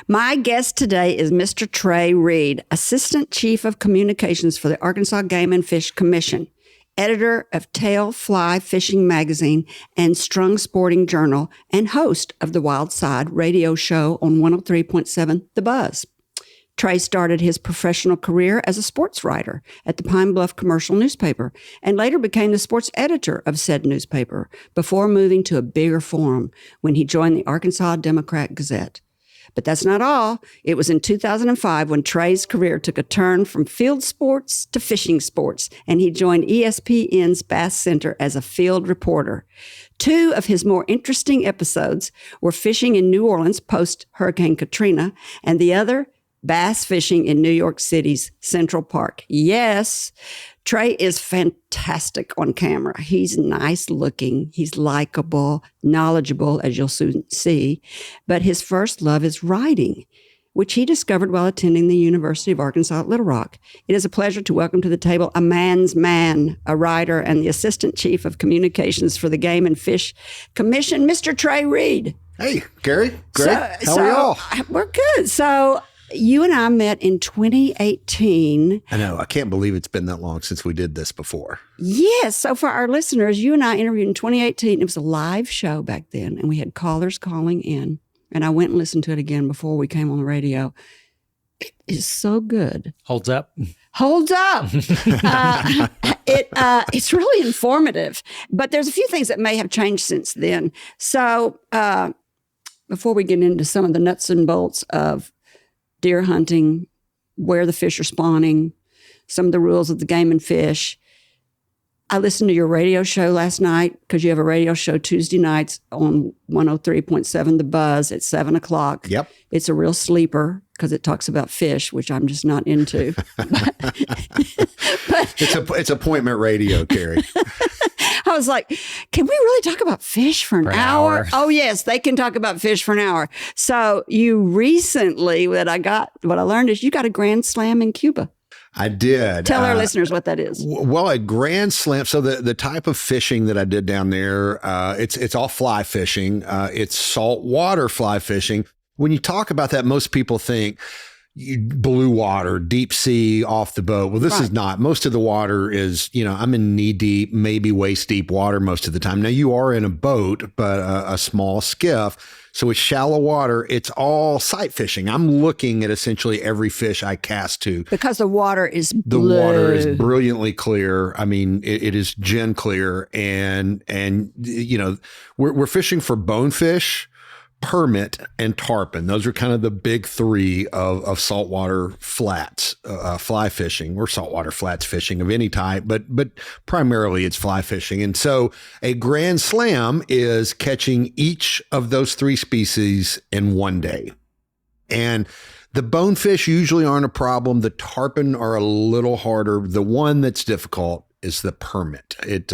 My guest today is Mr. Trey Reid, Assistant Chief of Communications for the Arkansas Game and Fish Commission, editor of Tail Fly Fishing Magazine and Strung Sporting Journal, and host of the Wild Side radio show on 103.7 The Buzz. Trey started his professional career as a sports writer at the Pine Bluff Commercial newspaper and later became the sports editor of said newspaper before moving to a bigger forum when he joined the Arkansas Democrat Gazette. But that's not all. It was in 2005 when Trey's career took a turn from field sports to fishing sports, and he joined ESPN's Bass Center as a field reporter. Two of his more interesting episodes were fishing in New Orleans post-Hurricane Katrina, and the other, bass fishing in New York City's Central Park. Yes, Trey is fantastic on camera. He's nice looking. He's likable, knowledgeable, as you'll soon see. But his first love is writing, which he discovered while attending the University of Arkansas at Little Rock. It is a pleasure to welcome to the table a man's man, a writer, and the Assistant Chief of Communications for the Game and Fish Commission, Mr. Trey Reid. Hey, Kerry. Great. How are y'all? We're good. So you and I met in 2018. I know. I can't believe it's been that long since we did this before. Yes. So for our listeners, you and I interviewed in 2018. It was a live show back then, and we had callers calling in. And I went and listened to it again before we came on the radio. It is so good. Holds up. Holds up. It's really informative. But there's a few things that may have changed since then. So before we get into some of the nuts and bolts of deer hunting, where the fish are spawning, some of the rules of the game and fish. I listened to your radio show last night because you have a radio show Tuesday nights on 103.7 The Buzz at 7 o'clock. Yep. It's a real sleeper because it talks about fish, which I'm just not into. It's appointment radio, Kerry. I was like, can we really talk about fish for an hour? Oh, yes, they can talk about fish for an hour. So you recently, what I learned is you got a Grand Slam in Cuba. I did. Tell our listeners what that is. Well, a Grand Slam. So the type of fishing that I did down there, it's all fly fishing. It's saltwater fly fishing. When you talk about that, most people think blue water, deep sea, off the boat. Well, this is not. Most of the water is, I'm in knee deep, maybe waist deep water most of the time. Now you are in a boat, but a small skiff. So it's shallow water. It's all sight fishing. I'm looking at essentially every fish I cast to. Because the water is blue. The water is brilliantly clear. I mean, it is gin clear. And we're fishing for bonefish, permit, and tarpon. Those are kind of the big three of saltwater flats, fly fishing, or saltwater flats fishing of any type, but primarily it's fly fishing. And so a Grand Slam is catching each of those three species in one day. And the bonefish usually aren't a problem. The tarpon are a little harder. The one that's difficult is the permit. It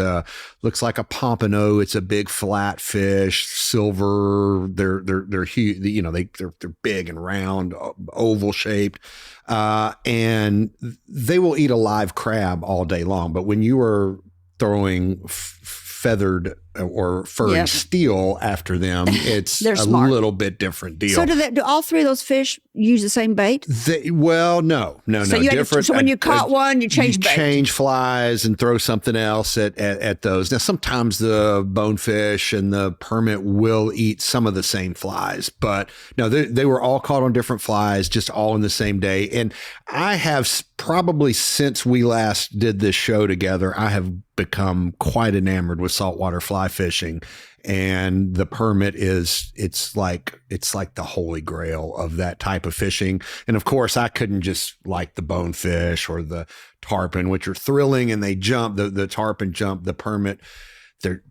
looks like a pompano. It's a big flat fish, silver. They're huge. They're big and round, oval shaped, and they will eat a live crab all day long. But when you are throwing feathered or furred steel after them, it's a little bit different deal. So do all three of those fish use the same bait? No. So different. So when you caught one, you change bait. Change flies and throw something else at those. Now, sometimes the bonefish and the permit will eat some of the same flies, but no, they were all caught on different flies, just all in the same day. And I have probably since we last did this show together, I have become quite enamored with saltwater fly fishing, and the permit it's like the holy grail of that type of fishing. And of course I couldn't just like the bonefish or the tarpon, which are thrilling and they jump, the tarpon jump, the permit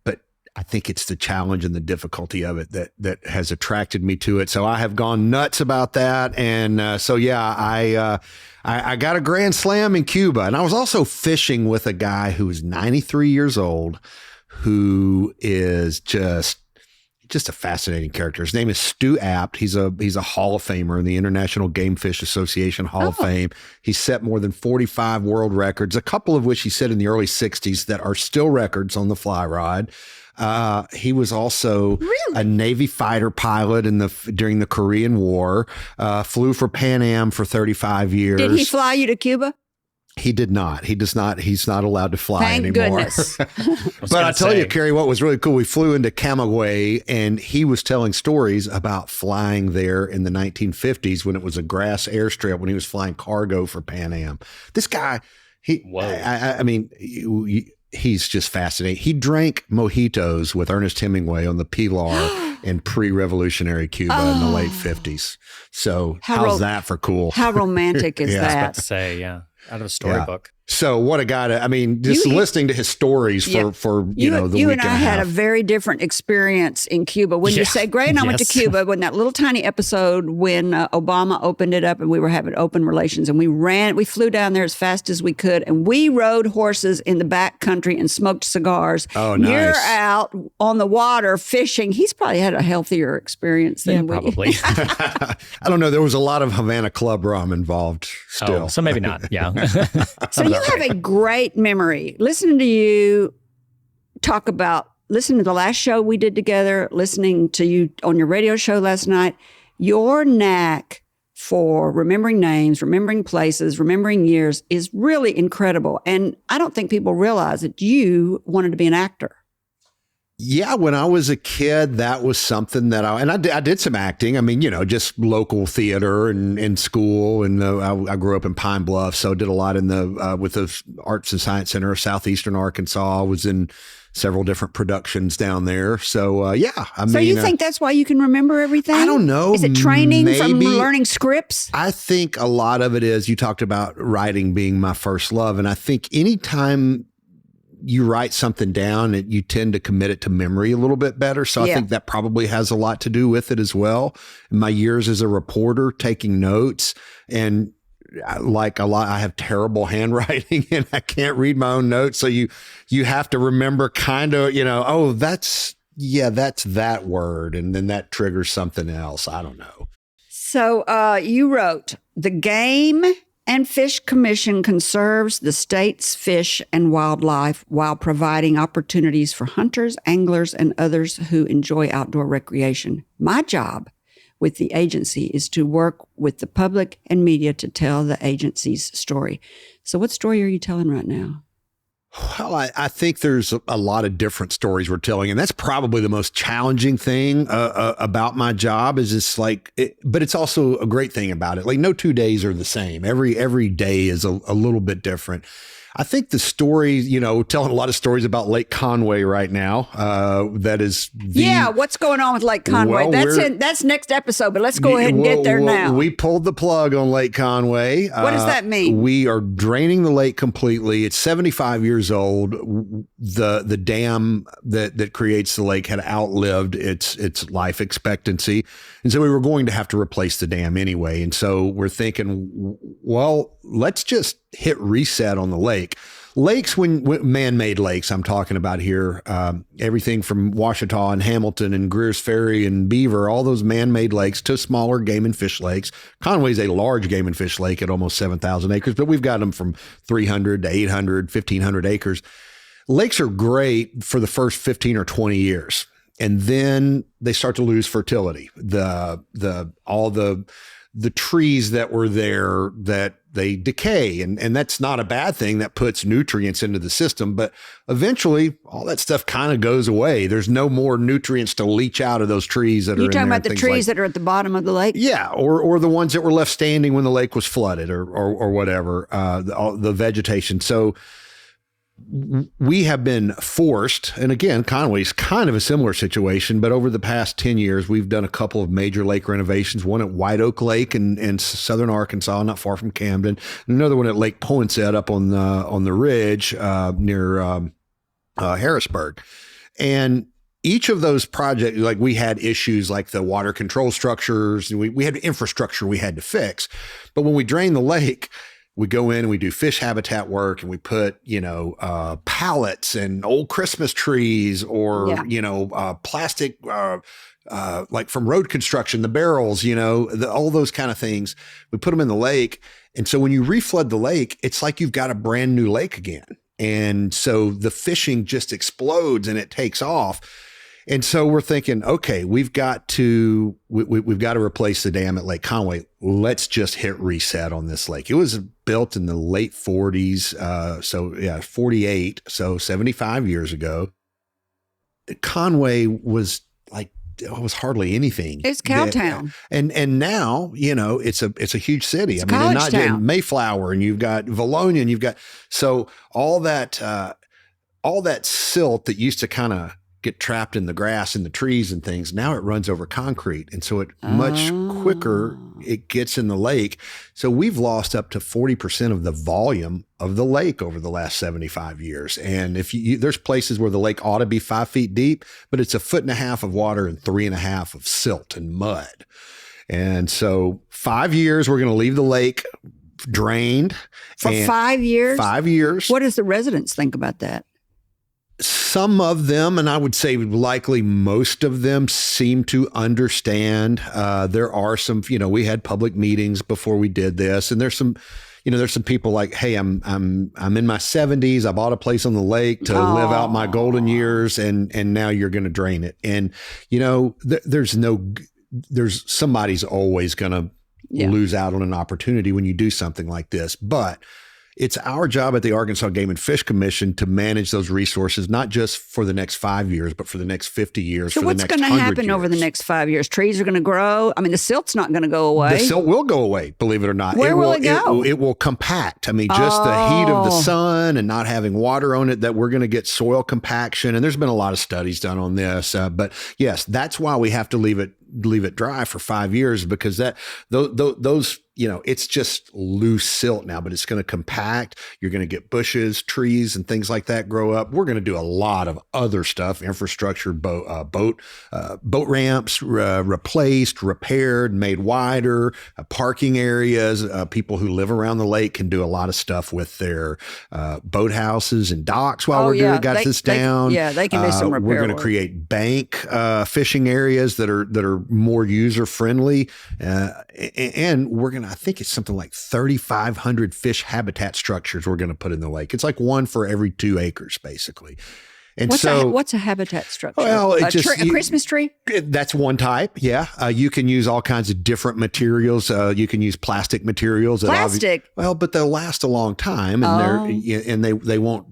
but I think it's the challenge and the difficulty of it that has attracted me to it. So I have gone nuts about that. And I got a Grand Slam in Cuba, and I was also fishing with a guy who is 93 years old, who is just just a fascinating character. His name is Stu Apt. He's a Hall of Famer in the International Game Fish Association Hall of Fame. He's set more than 45 world records, a couple of which he set in the early 60s that are still records on the fly rod. He was also a Navy fighter pilot during the Korean War, flew for Pan Am for 35 years. Did he fly you to Cuba? He did not. He does not. He's not allowed to fly Thank anymore. Goodness. But I'll tell you, Kerry, what was really cool, we flew into Camagüey, and he was telling stories about flying there in the 1950s when it was a grass airstrip, when he was flying cargo for Pan Am. This guy, I mean, he's just fascinating. He drank mojitos with Ernest Hemingway on the Pilar in pre-revolutionary Cuba in the late 50s. So how's that for cool? How romantic is that? I was about to say, out of a storybook. So what a guy just listening to his stories for the week You and I had a very different experience in Cuba. When you say, Gray and I went to Cuba, when that little tiny episode when Obama opened it up and we were having open relations, and we flew down there as fast as we could, and we rode horses in the back country and smoked cigars. Oh, nice. You're out on the water fishing. He's probably had a healthier experience than we. Probably. I don't know. There was a lot of Havana Club rum involved still. Oh, so maybe not. Yeah. So you have a great memory. Listening to you listening to the last show we did together, listening to you on your radio show last night, your knack for remembering names, remembering places, remembering years is really incredible. And I don't think people realize that you wanted to be an actor. Yeah, when I was a kid, that was something that I did some acting. I mean, just local theater and in school. And I grew up in Pine Bluff, so did a lot in with the Arts and Science Center of Southeastern Arkansas. I was in several different productions down there. So, So you think that's why you can remember everything? I don't know. Is it training from learning scripts? I think a lot of it is, you talked about writing being my first love. And I think anytime you write something down, you tend to commit it to memory a little bit better. So I think that probably has a lot to do with it as well. In my years as a reporter, taking notes, and I have terrible handwriting and I can't read my own notes. So you have to remember kind of, that's that word. And then that triggers something else. I don't know. So you wrote, the Game and Fish Commission conserves the state's fish and wildlife while providing opportunities for hunters, anglers, and others who enjoy outdoor recreation. My job with the agency is to work with the public and media to tell the agency's story. So what story are you telling right now? Well, I think there's a lot of different stories we're telling, and that's probably the most challenging thing about my job is but it's also a great thing about it. Like, no 2 days are the same. Every day is a little bit different. I think the story, telling a lot of stories about Lake Conway right now. That is what's going on with Lake Conway? Well, that's next episode, but let's go ahead and get there now. We pulled the plug on Lake Conway. What does that mean? We are draining the lake completely. It's 75 years old. The dam that creates the lake had outlived its life expectancy. And so we were going to have to replace the dam anyway. And so we're thinking, well, let's just hit reset on the lake. Lakes, when man-made lakes, I'm talking about here, everything from Ouachita and Hamilton and Greer's Ferry and Beaver, all those man-made lakes to smaller game and fish lakes. Conway's a large game and fish lake at almost 7,000 acres, but we've got them from 300 to 800, 1,500 acres. Lakes are great for the first 15 or 20 years. And then they start to lose fertility. All the trees that were there, that they decay, and that's not a bad thing. That puts nutrients into the system, but eventually all that stuff kind of goes away. There's no more nutrients to leach out of those trees that are in there. You're talking about the trees that are at the bottom of the lake? Yeah, or the ones that were left standing when the lake was flooded, or whatever, the vegetation. So we have been forced, and again, Conway's kind of a similar situation, but over the past 10 years, we've done a couple of major lake renovations, one at White Oak Lake in southern Arkansas, not far from Camden, and another one at Lake Poinsett up on the ridge near Harrisburg. And each of those projects, like, we had issues like the water control structures, and we had infrastructure we had to fix. But when we drained the lake, we go in and we do fish habitat work, and we put, pallets and old Christmas trees or, plastic, like from road construction, the barrels, all those kind of things. We put them in the lake. And so when you reflood the lake, it's like you've got a brand new lake again. And so the fishing just explodes and it takes off. And so we're thinking, okay, we've got to replace the dam at Lake Conway. Let's just hit reset on this lake. It was built in the late 40s. 48. So 75 years ago. Conway was hardly anything. It's Cowtown. And now, it's a huge city. It's not in Mayflower, and you've got Valonia, and you've got, so all that silt that used to kind of get trapped in the grass and the trees and things, now it runs over concrete. And so it much quicker it gets in the lake. So we've lost up to 40% of the volume of the lake over the last 75 years. And if there's places where the lake ought to be 5 feet deep, but it's 1.5 feet of water and 3.5 feet of silt and mud. And so 5 years, we're going to leave the lake drained. For 5 years? 5 years. What does the residents think about that? Some of them, and I would say likely most of them, seem to understand. There are some, we had public meetings before we did this, and there's some people like, hey, I'm in my 70s. I bought a place on the lake to live out my golden years, and now you're going to drain it. And there's somebody's always going to lose out on an opportunity when you do something like this, but it's our job at the Arkansas Game and Fish Commission to manage those resources, not just for the next 5 years, but for the next 50 years. So what's going to happen over the next 5 years? Trees are going to grow. I mean, the silt's not going to go away. The silt will go away, believe it or not. Where will it go? It will compact. I mean, just the heat of the sun and not having water on it, that we're going to get soil compaction. And there's been a lot of studies done on this. But yes, that's why we have to leave it dry for 5 years, because those it's just loose silt now, but it's going to compact. You're going to get bushes, trees, and things like that grow up. We're going to do a lot of other stuff, infrastructure, boat ramps, replaced, repaired, made wider, parking areas. People who live around the lake can do a lot of stuff with their boathouses and docks while we're doing this down. They can do some repair We're going to work. create bank fishing areas that are more user friendly, and we're going to, I think it's something like 3,500 fish habitat structures we're going to put in the lake. It's like one for every 2 acres, basically. And what's a habitat structure? Well, a Christmas tree? That's one type. Yeah. You can use all kinds of different materials. You can use plastic materials. Plastic? But they'll last a long time, and they won't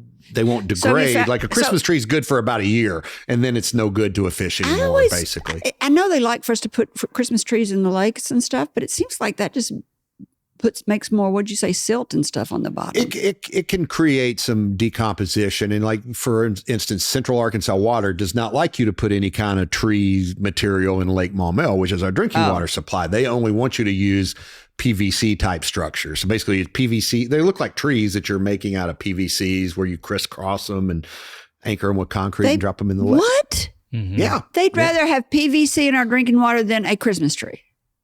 degrade. Like a Christmas tree is good for about a year, and then it's no good to a fish anymore, basically. I know they like for us to put Christmas trees in the lakes and stuff, but it seems like that just makes more, what'd you say, silt and stuff on the bottom. It can create some decomposition. And like, for instance, Central Arkansas Water does not like you to put any kind of tree material in Lake Maumelle, which is our drinking water supply. They only want you to use PVC type structures. So basically it's PVC. They look like trees that you're making out of PVCs, where you crisscross them and anchor them with concrete and drop them in the lake. What? Mm-hmm. Yeah. They'd rather have PVC in our drinking water than a Christmas tree.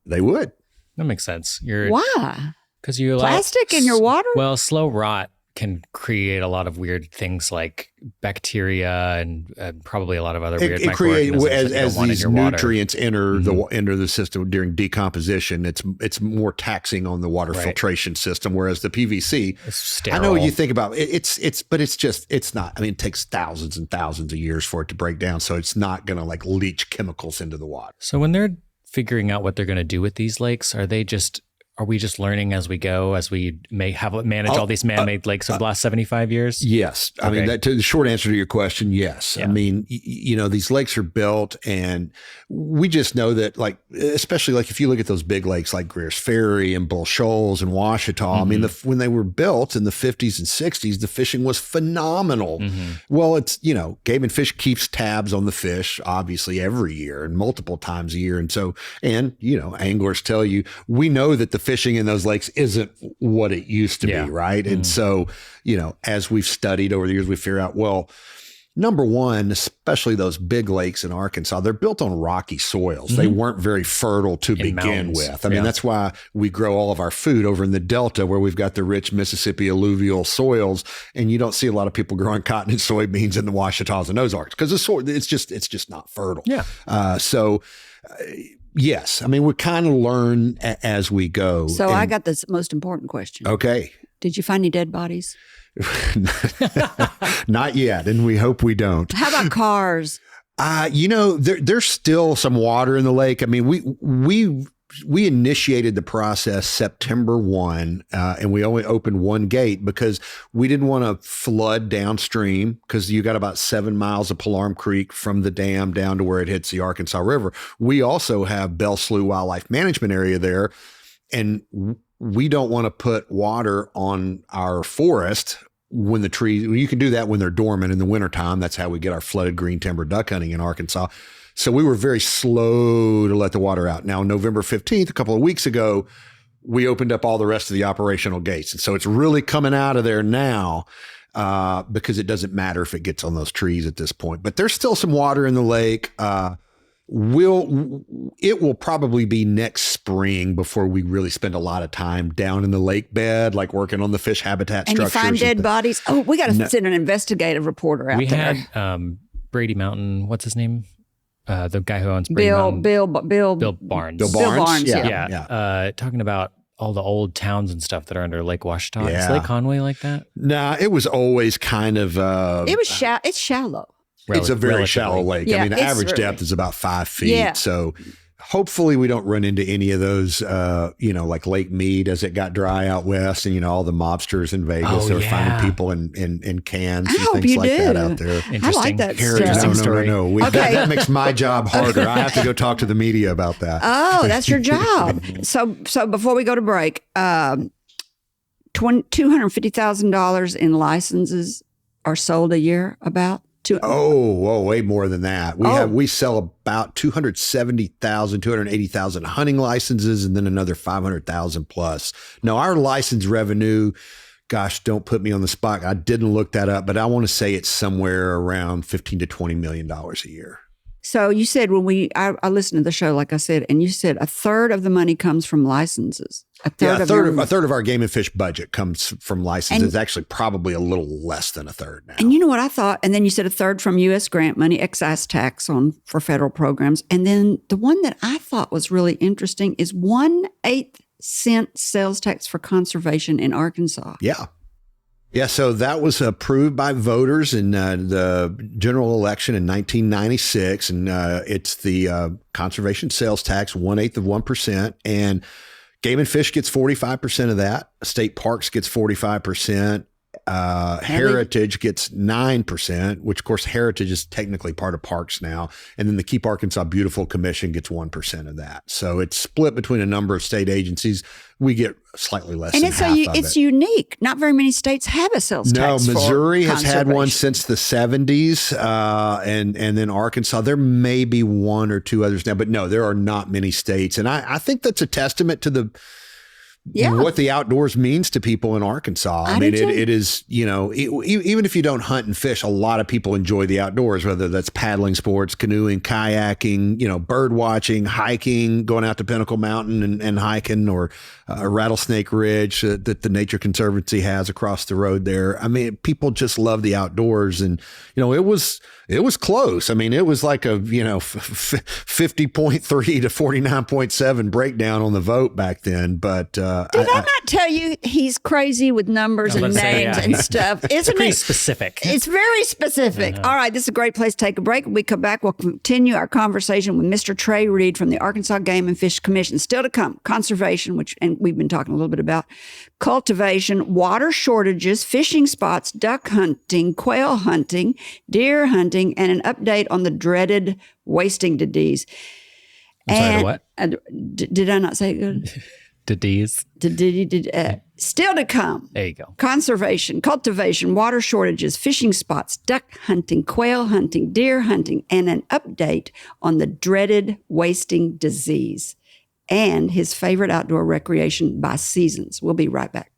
They would. That makes sense. Why? Because you plastic in your water? Well, slow rot can create a lot of weird things like bacteria and probably a lot of other weird microorganisms as these nutrients enter the system during decomposition. It's more taxing on the water filtration system, whereas the PVC, it's sterile. I know what you think about it. But it's not. I mean, it takes thousands and thousands of years for it to break down, so it's not going to like leach chemicals into the water. So when they're figuring out what they're going to do with these lakes, are we just learning as we go, as we manage all these man-made lakes of the last 75 years? Yes. I mean, the short answer to your question, yes. Yeah. I mean, these lakes are built, and we just know that, like, especially like if you look at those big lakes like Greer's Ferry and Bull Shoals and Ouachita, I mean, when they were built in the 50s and 60s, the fishing was phenomenal. Mm-hmm. Well, it's, Game and Fish keeps tabs on the fish, obviously, every year and multiple times a year. And so, anglers tell you, we know that the fishing in those lakes isn't what it used to be, right? Mm-hmm. And so, as we've studied over the years, we figure out, well, Number one, especially those big lakes in Arkansas, they're built on rocky soils. They weren't very fertile to begin with. I mean, that's why we grow all of our food over in the Delta, where we've got the rich Mississippi alluvial soils, and you don't see a lot of people growing cotton and soybeans in the Ouachitas and Ozarks because the soil, it's just not fertile. Yeah. Yes, I mean, we kind of learn as we go. So I got the most important question. Okay. Did you find any dead bodies? Not yet, and we hope we don't. How about cars? There's still some water in the lake. I mean, we initiated the process September 1, and we only opened one gate because we didn't want to flood downstream, because you got about 7 miles of Palarm Creek from the dam down to where it hits the Arkansas River. We also have Bell Slough Wildlife Management Area there, and we don't want to put water on our forest when the trees, you can do that when they're dormant in the wintertime. That's how we get our flooded green timber duck hunting in Arkansas. So we were very slow to let the water out. Now, November 15th, a couple of weeks ago, we opened up all the rest of the operational gates. And so it's really coming out of there now because it doesn't matter if it gets on those trees at this point. But there's still some water in the lake. It will probably be next spring before we really spend a lot of time down in the lake bed, like working on the fish habitat structures. And you find dead bodies? Oh, we got to send an investigative reporter out there. We had Brady Mountain, what's his name? The guy who owns Brady Mountain. Bill Barnes. Bill Barnes, yeah. Talking about all the old towns and stuff that are under Lake Ouachita. Yeah. Is Lake Conway like that? Nah, it was always kind of... It's shallow. It's a very shallow lake. Yeah, I mean, the average depth is about 5 feet. Yeah. So hopefully we don't run into any of those, like Lake Mead as it got dry out west, and, all the mobsters in Vegas, they're finding people in cans and things like that out there. I like that No. That makes my job harder. I have to go talk to the media about that. Oh, that's your job. So before we go to break, $250,000 in licenses are sold a year about? Way more than that. We sell about 270,000, 280,000 hunting licenses, and then another 500,000 plus. No, our license revenue, gosh, don't put me on the spot. I didn't look that up, but I want to say it's somewhere around $15 to $20 million a year. So you said I listened to the show, like I said, and you said a third of the money comes from licenses. A third of our game and fish budget comes from licenses. It's actually probably a little less than a third now. And you know what I thought? And then you said a third from U.S. grant money, excise tax for federal programs. And then the one that I thought was really interesting is 1/8 cent sales tax for conservation in Arkansas. Yeah. Yeah, so that was approved by voters in the general election in 1996, and it's the conservation sales tax, 1/8 of 1%, and Game and Fish gets 45% of that. State Parks gets 45%. Heritage gets 9%, which of course Heritage is technically part of Parks now. And then the Keep Arkansas Beautiful Commission gets 1% of that. So it's split between a number of state agencies. We get slightly less than half of it. It's unique. Not very many states have a sales tax. No, Missouri has had one since the 70s. And then Arkansas, there may be one or two others now, but no, there are not many states. And I think that's a testament to what the outdoors means to people in Arkansas. I mean, it is, even if you don't hunt and fish, a lot of people enjoy the outdoors, whether that's paddling sports, canoeing, kayaking, bird watching, hiking, going out to Pinnacle Mountain and hiking, or Rattlesnake Ridge that the Nature Conservancy has across the road there. I mean, people just love the outdoors, and, it was close. I mean, it was like a, 50.3 to 49.7 breakdown on the vote back then. But did I not tell you he's crazy with numbers and names and stuff? Isn't pretty it specific? It's very specific. All right, this is a great place to take a break. When we come back, we'll continue our conversation with Mr. Trey Reid from the Arkansas Game and Fish Commission. Still to come, conservation, and we've been talking a little bit about cultivation, water shortages, fishing spots, duck hunting, quail hunting, deer hunting, and an update on the dreaded wasting disease. Sorry, what? Did I not say it good? Disease. Still to come. There you go. Conservation, cultivation, water shortages, fishing spots, duck hunting, quail hunting, deer hunting, and an update on the dreaded wasting disease and his favorite outdoor recreation by seasons. We'll be right back.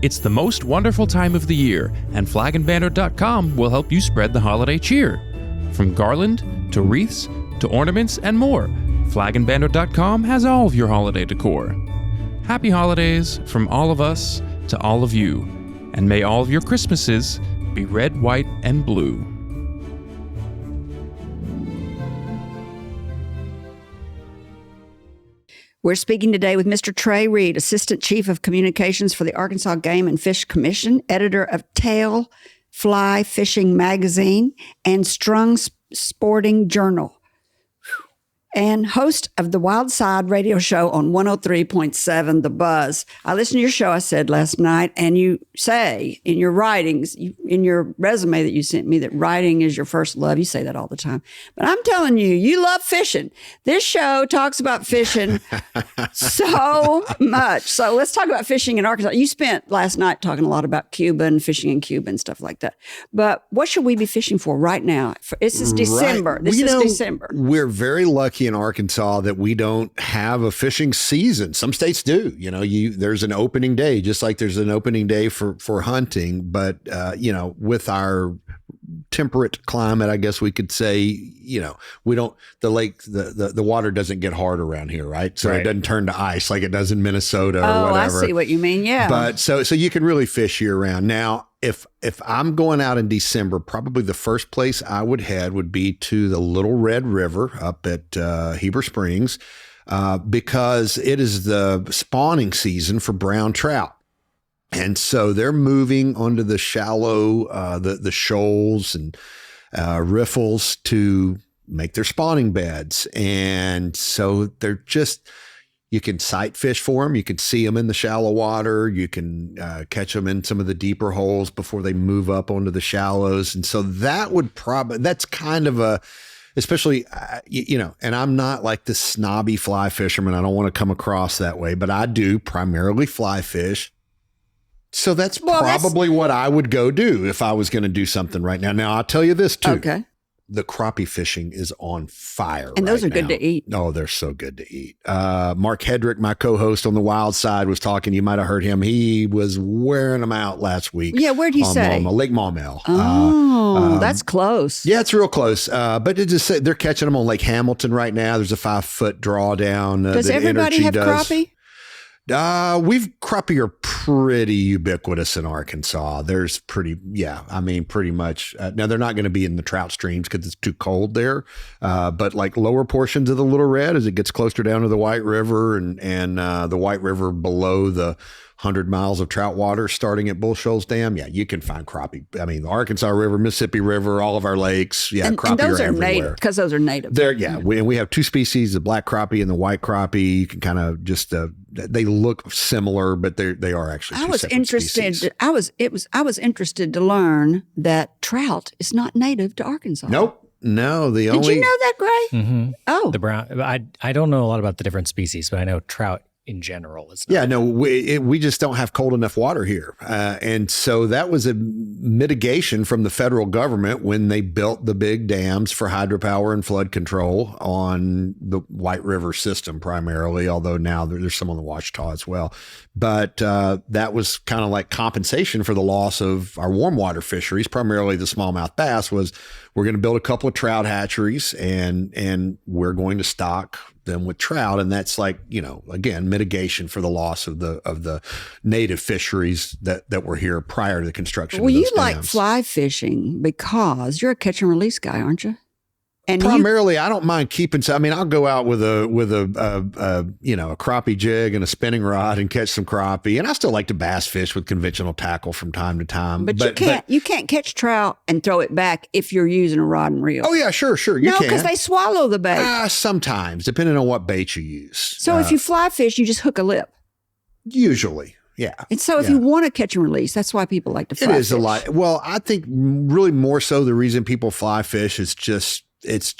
It's the most wonderful time of the year, and flagandbanner.com will help you spread the holiday cheer. From garland to wreaths to ornaments and more, flagandbanner.com has all of your holiday decor. Happy holidays from all of us to all of you, and may all of your Christmases be red, white, and blue. We're speaking today with Mr. Trey Reid, Assistant Chief of Communications for the Arkansas Game and Fish Commission, editor of Tail Fly Fishing Magazine and Strung Sporting Journal, and host of the Wild Side radio show on 103.7 The Buzz. I listened to your show, I said last night, and you say in your writings, in your resume that you sent me, that writing is your first love. You say that all the time. But I'm telling you, you love fishing. This show talks about fishing so much. So let's talk about fishing in Arkansas. You spent last night talking a lot about Cuba and fishing in Cuba and stuff like that. But what should we be fishing for right now? This is December. Right. This is December. We're very lucky in Arkansas that we don't have a fishing season. Some states do. There's an opening day, just like there's an opening day for hunting. But with our temperate climate, I guess we could say, we don't, the water doesn't get hard around here, right? So It doesn't turn to ice like it does in Minnesota or whatever. I see what you mean. Yeah. But so you can really fish year round. Now, if I'm going out in December, probably the first place I would head would be to the Little Red River up at Heber Springs, because it is the spawning season for brown trout. And so they're moving onto the shallow, the shoals and riffles to make their spawning beds. And so they're just, you can sight fish for them. You can see them in the shallow water. You can catch them in some of the deeper holes before they move up onto the shallows. And so that would that's kind of a, especially, and I'm not like the snobby fly fisherman. I don't want to come across that way, but I do primarily fly fish. So that's probably what I would go do if I was going to do something right now. Now, I'll tell you this too. Okay. The crappie fishing is on fire. And those are good to eat. Oh, they're so good to eat. Mark Hedrick, my co-host on the Wild Side, was talking. You might have heard him. He was wearing them out last week. Yeah, where'd he say? Lake Maumelle. Oh, that's close. Yeah, it's real close. But it just they're catching them on Lake Hamilton right now. There's a 5-foot drawdown. Does everybody have crappie? Crappie are pretty ubiquitous in Arkansas. There's pretty much. Now they're not going to be in the trout streams because it's too cold there. But like lower portions of the Little Red, as it gets closer down to the White River and the White River below the 100 miles of trout water starting at Bull Shoals Dam. Yeah, you can find crappie. I mean, the Arkansas River, Mississippi River, all of our lakes. Yeah, and crappie those are everywhere. native because those are native. We have two species, the black crappie and the white crappie. You can kind of just they look similar, but they are actually two separate species. I was interested to learn that trout is not native to Arkansas. Nope. No, Did you know that, Gray? Mm-hmm. Oh, the brown. I don't know a lot about the different species, but I know trout in general is not. Yeah, no, we just don't have cold enough water here. And so that was a mitigation from the federal government when they built the big dams for hydropower and flood control on the White River system primarily, although now there's some on the Ouachita as well. But that was kind of like compensation for the loss of our warm water fisheries, primarily the smallmouth bass. Was we're going to build a couple of trout hatcheries and we're going to stock them with trout. And that's like, again, mitigation for the loss of the native fisheries that were here prior to the construction of those dams. Like fly fishing because you're a catch and release guy, aren't you? And primarily, I don't mind keeping. I mean, I'll go out with a crappie jig and a spinning rod and catch some crappie, and I still like to bass fish with conventional tackle from time to time. But you can't catch trout and throw it back if you're using a rod and reel. Oh yeah, sure, you can. No, because they swallow the bait. Sometimes, depending on what bait you use. So if you fly fish, you just hook a lip. Usually. Yeah. And so if you want to catch and release, that's why people like to fly fish. It is a lot. Well, I think really more so the reason people fly fish is it's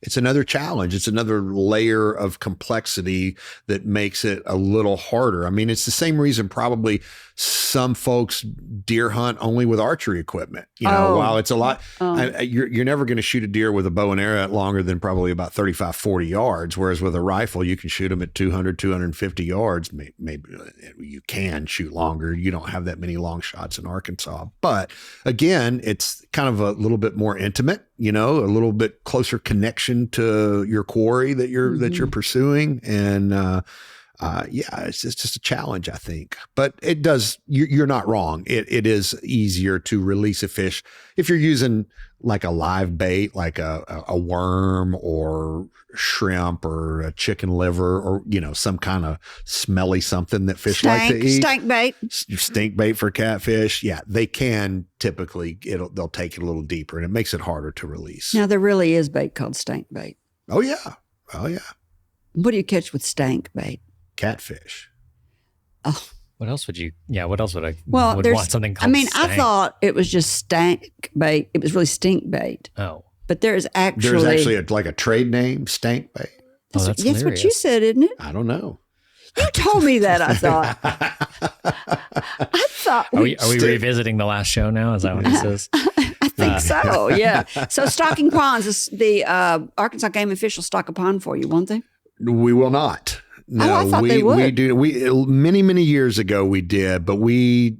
it's another challenge. It's another layer of complexity that makes it a little harder. I mean, it's the same reason probably some folks deer hunt only with archery equipment. While it's a lot, you're never going to shoot a deer with a bow and arrow at longer than probably about 35, 40 yards. Whereas with a rifle, you can shoot them at 200, 250 yards. Maybe you can shoot longer. You don't have that many long shots in Arkansas. But again, it's kind of a little bit more intimate, a little bit closer connection to your quarry that you're pursuing. And, it's just a challenge, I think, but it does, you're not wrong. It is easier to release a fish if you're using like a live bait, like a worm or shrimp or a chicken liver or, some kind of smelly something that fish like to eat. Stink bait for catfish. Yeah, they can typically, they'll take it a little deeper and it makes it harder to release. Now there really is bait called stank bait. Oh yeah. What do you catch with stank bait? Catfish. Oh. What else would I want something called stank? I thought it was just stank bait. It was really stink bait. Oh. But there's actually like a trade name, stank bait. That's what you said, isn't it? I don't know. You told me that, I thought. Are we revisiting the last show now? Is that what it says? I think so, yeah. So stocking ponds, the Arkansas Game and Fish will stock a pond for you, won't they? We will not. No, I thought they would. We do. Many years ago we did, but we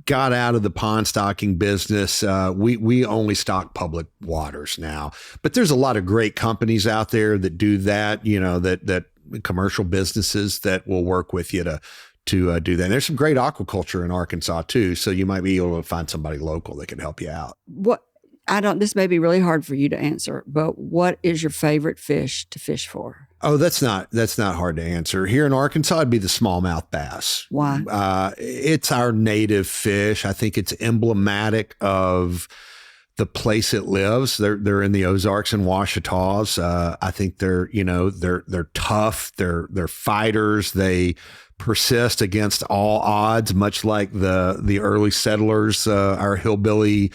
got out of the pond stocking business. We only stock public waters now, but there's a lot of great companies out there that do that. That commercial businesses that will work with you to do that. And there's some great aquaculture in Arkansas too, so you might be able to find somebody local that can help you out. This may be really hard for you to answer, but what is your favorite fish to fish for? Oh, that's not hard to answer. Here in Arkansas, it'd be the smallmouth bass. Why? It's our native fish. I think it's emblematic of the place it lives. They're in the Ozarks and Ouachitas. I think they're tough. They're fighters. They persist against all odds, much like the early settlers, our hillbilly,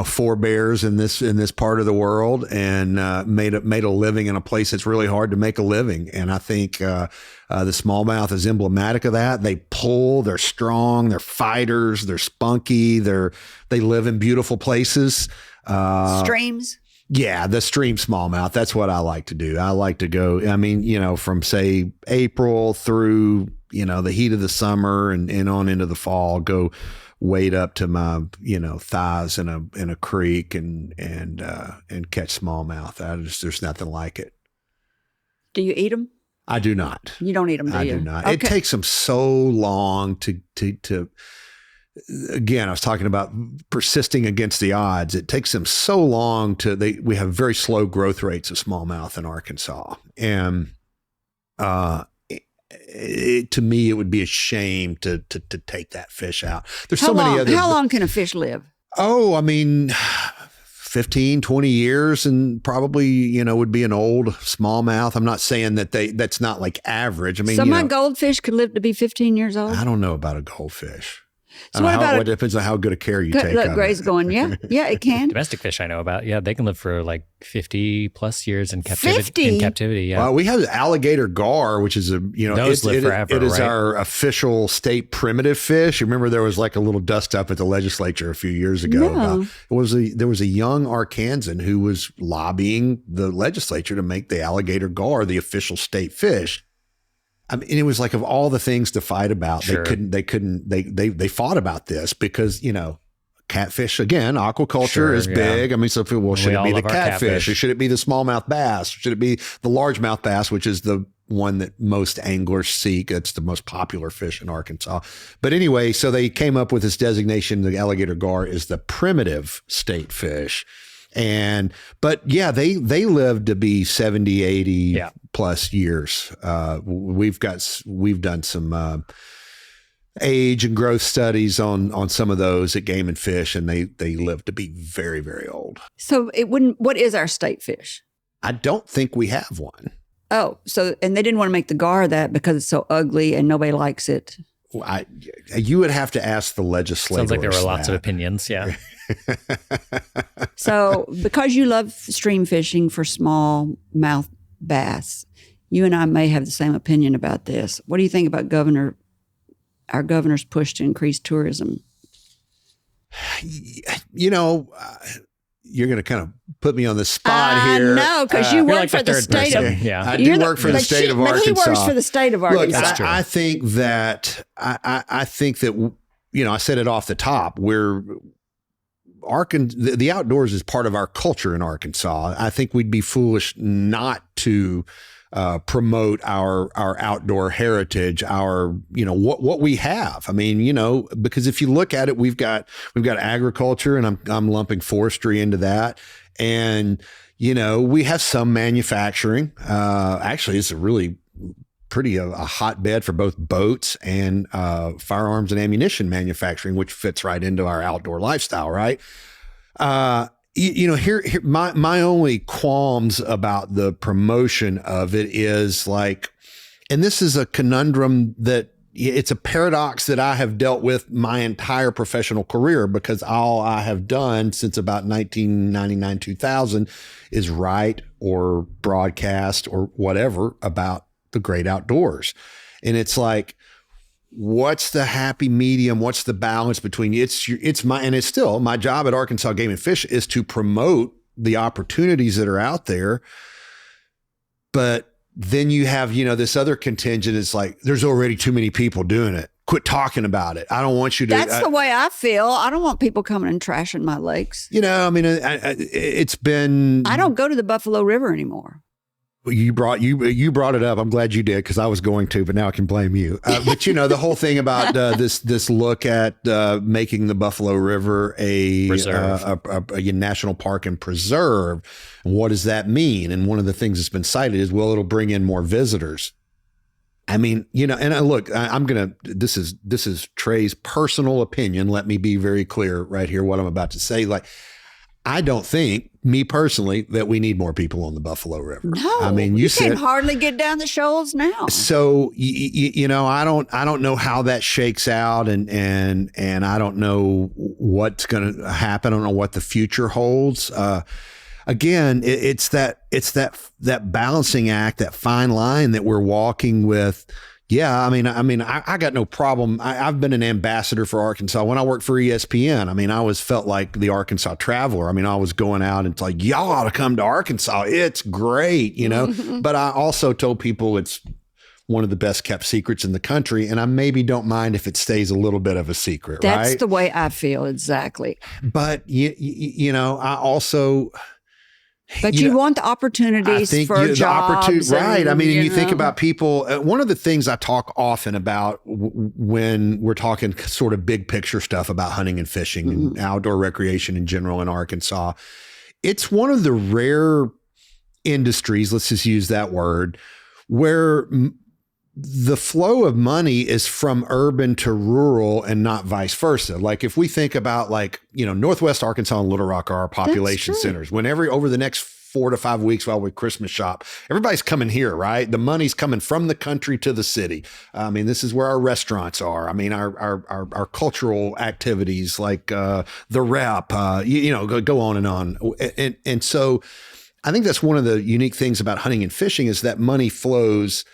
forebears in this part of the world, and made a living in a place that's really hard to make a living. And I think the smallmouth is emblematic of that. They pull, they're strong, they're fighters, they're spunky, they live in beautiful places. Streams. Yeah, the stream smallmouth. That's what I like to do. I like to go, from say April through, the heat of the summer and on into the fall, go wade up to my, thighs in a creek and catch smallmouth. There's nothing like it. Do you eat them? I do not. You don't eat them, do you? I do not. Okay. It takes them so long to again, I was talking about persisting against the odds. It takes them so long we have very slow growth rates of smallmouth in Arkansas. And to me, it would be a shame to take that fish out. There's so many other. How long can a fish live? 15, 20 years and probably, would be an old smallmouth. I'm not saying that's not like average. I mean, my goldfish could live to be 15 years old. I don't know about a goldfish. So what depends on how good a care you take. Look, Gray's going, yeah, it can. Domestic fish I know about, yeah, they can live for like 50 plus years in captivity. 50? In captivity, yeah. Well, we have alligator gar, which is those live forever. It is right? our official state primitive fish. You remember there was like a little dust up at the legislature a few years ago. No. There was a young Arkansan who was lobbying the legislature to make the alligator gar the official state fish. I mean, it was like, of all the things to fight about, sure. they fought about this because, catfish, again, aquaculture is big. I mean, so should it be the catfish or should it be the smallmouth bass? Or should it be the largemouth bass, which is the one that most anglers seek? It's the most popular fish in Arkansas. But anyway, so they came up with this designation. The alligator gar is the primitive state fish. But they live to be 70, 80 plus years. We've done some age and growth studies on some of those at Game and Fish, and they live to be very, very old. So what is our state fish? I don't think we have one. Oh, and they didn't want to make the gar that because it's so ugly and nobody likes it. You would have to ask the legislators. Sounds like there were lots of opinions. Yeah. So because you love stream fishing for smallmouth bass, you and I may have the same opinion about this. What do you think about our governor's push to increase tourism? You know, you're going to kind of put me on the spot here. No, because you work like for the state of yeah. I do work for the state of Arkansas. But he works for the state of Arkansas. Look, I think that I think that, you know, I said it off the top. The outdoors is part of our culture in Arkansas. I think we'd be foolish not to promote our outdoor heritage, what we have. I mean, you know, because if you look at it, we've got agriculture, and I'm lumping forestry into that. And, you know, we have some manufacturing. Actually, it's a really pretty a hotbed for both boats and firearms and ammunition manufacturing, which fits right into our outdoor lifestyle, right? You know, here my only qualms about the promotion of it is like, and this is a conundrum that it's a paradox that I have dealt with my entire professional career, because all I have done since about 1999, 2000 is write or broadcast or whatever about the great outdoors. And it's like, what's the happy medium? What's the balance between and it's still my job at Arkansas Game and Fish is to promote the opportunities that are out there. But then you have, you know, this other contingent. It's like, there's already too many people doing it. Quit talking about it. I don't want you to. That's the way I feel. I don't want people coming and trashing my lakes. You know, I mean, it's been. I don't go to the Buffalo River anymore. You brought it up. I'm glad you did, because I was going to, but now I can blame you. But you know, the whole thing about this look at making the Buffalo River a national park and preserve. And what does that mean? And one of the things that's been cited is, well, it'll bring in more visitors. I mean, you know, and look, this is Trey's personal opinion. Let me be very clear right here what I'm about to say. Like, I don't think, me personally, that we need more people on the Buffalo River. No, I mean, you can hardly get down the shoals now. So you know, I don't know how that shakes out, and I don't know what's going to happen. I don't know what the future holds. Again, it's that balancing act, that fine line that we're walking with. Yeah, I mean, I got no problem. I've been an ambassador for Arkansas. When I worked for ESPN, I mean, I always felt like the Arkansas traveler. I mean, I was going out and it's like, y'all ought to come to Arkansas. It's great, you know. But I also told people it's one of the best kept secrets in the country, and I maybe don't mind if it stays a little bit of a secret. That's right? the way I feel, exactly. But you know, I also. But you want the opportunities for jobs. Right. I mean, you think about people. One of the things I talk often about when we're talking sort of big picture stuff about hunting and fishing and outdoor recreation in general in Arkansas, it's one of the rare industries, let's just use that word, where the flow of money is from urban to rural and not vice versa. Like if we think about, like, you know, Northwest Arkansas and Little Rock are our population centers. Whenever over the next 4 to 5 weeks while we Christmas shop, everybody's coming here, right? The money's coming from the country to the city. I mean, this is where our restaurants are. I mean, our cultural activities like the Rep, you know, go on and on. And so I think that's one of the unique things about hunting and fishing is that money flows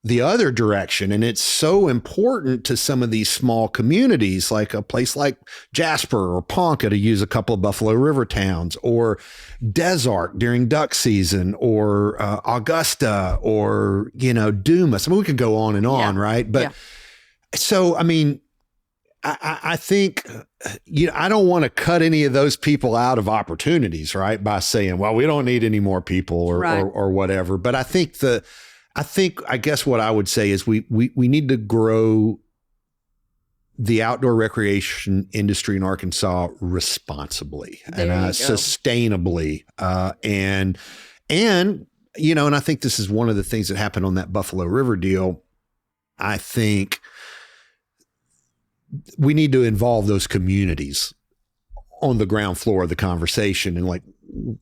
the other direction. And it's so important to some of these small communities, like a place like Jasper or Ponca, to use a couple of Buffalo River towns, or Des Arc during duck season, or Augusta, or, you know, Dumas. I mean, we could go on and on, right? But so, I mean, I think, you know, I don't want to cut any of those people out of opportunities, right? By saying, well, we don't need any more people or whatever. But I guess what I would say is we need to grow the outdoor recreation industry in Arkansas responsibly and sustainably. And, you know, and I think this is one of the things that happened on that Buffalo River deal. I think we need to involve those communities on the ground floor of the conversation and like,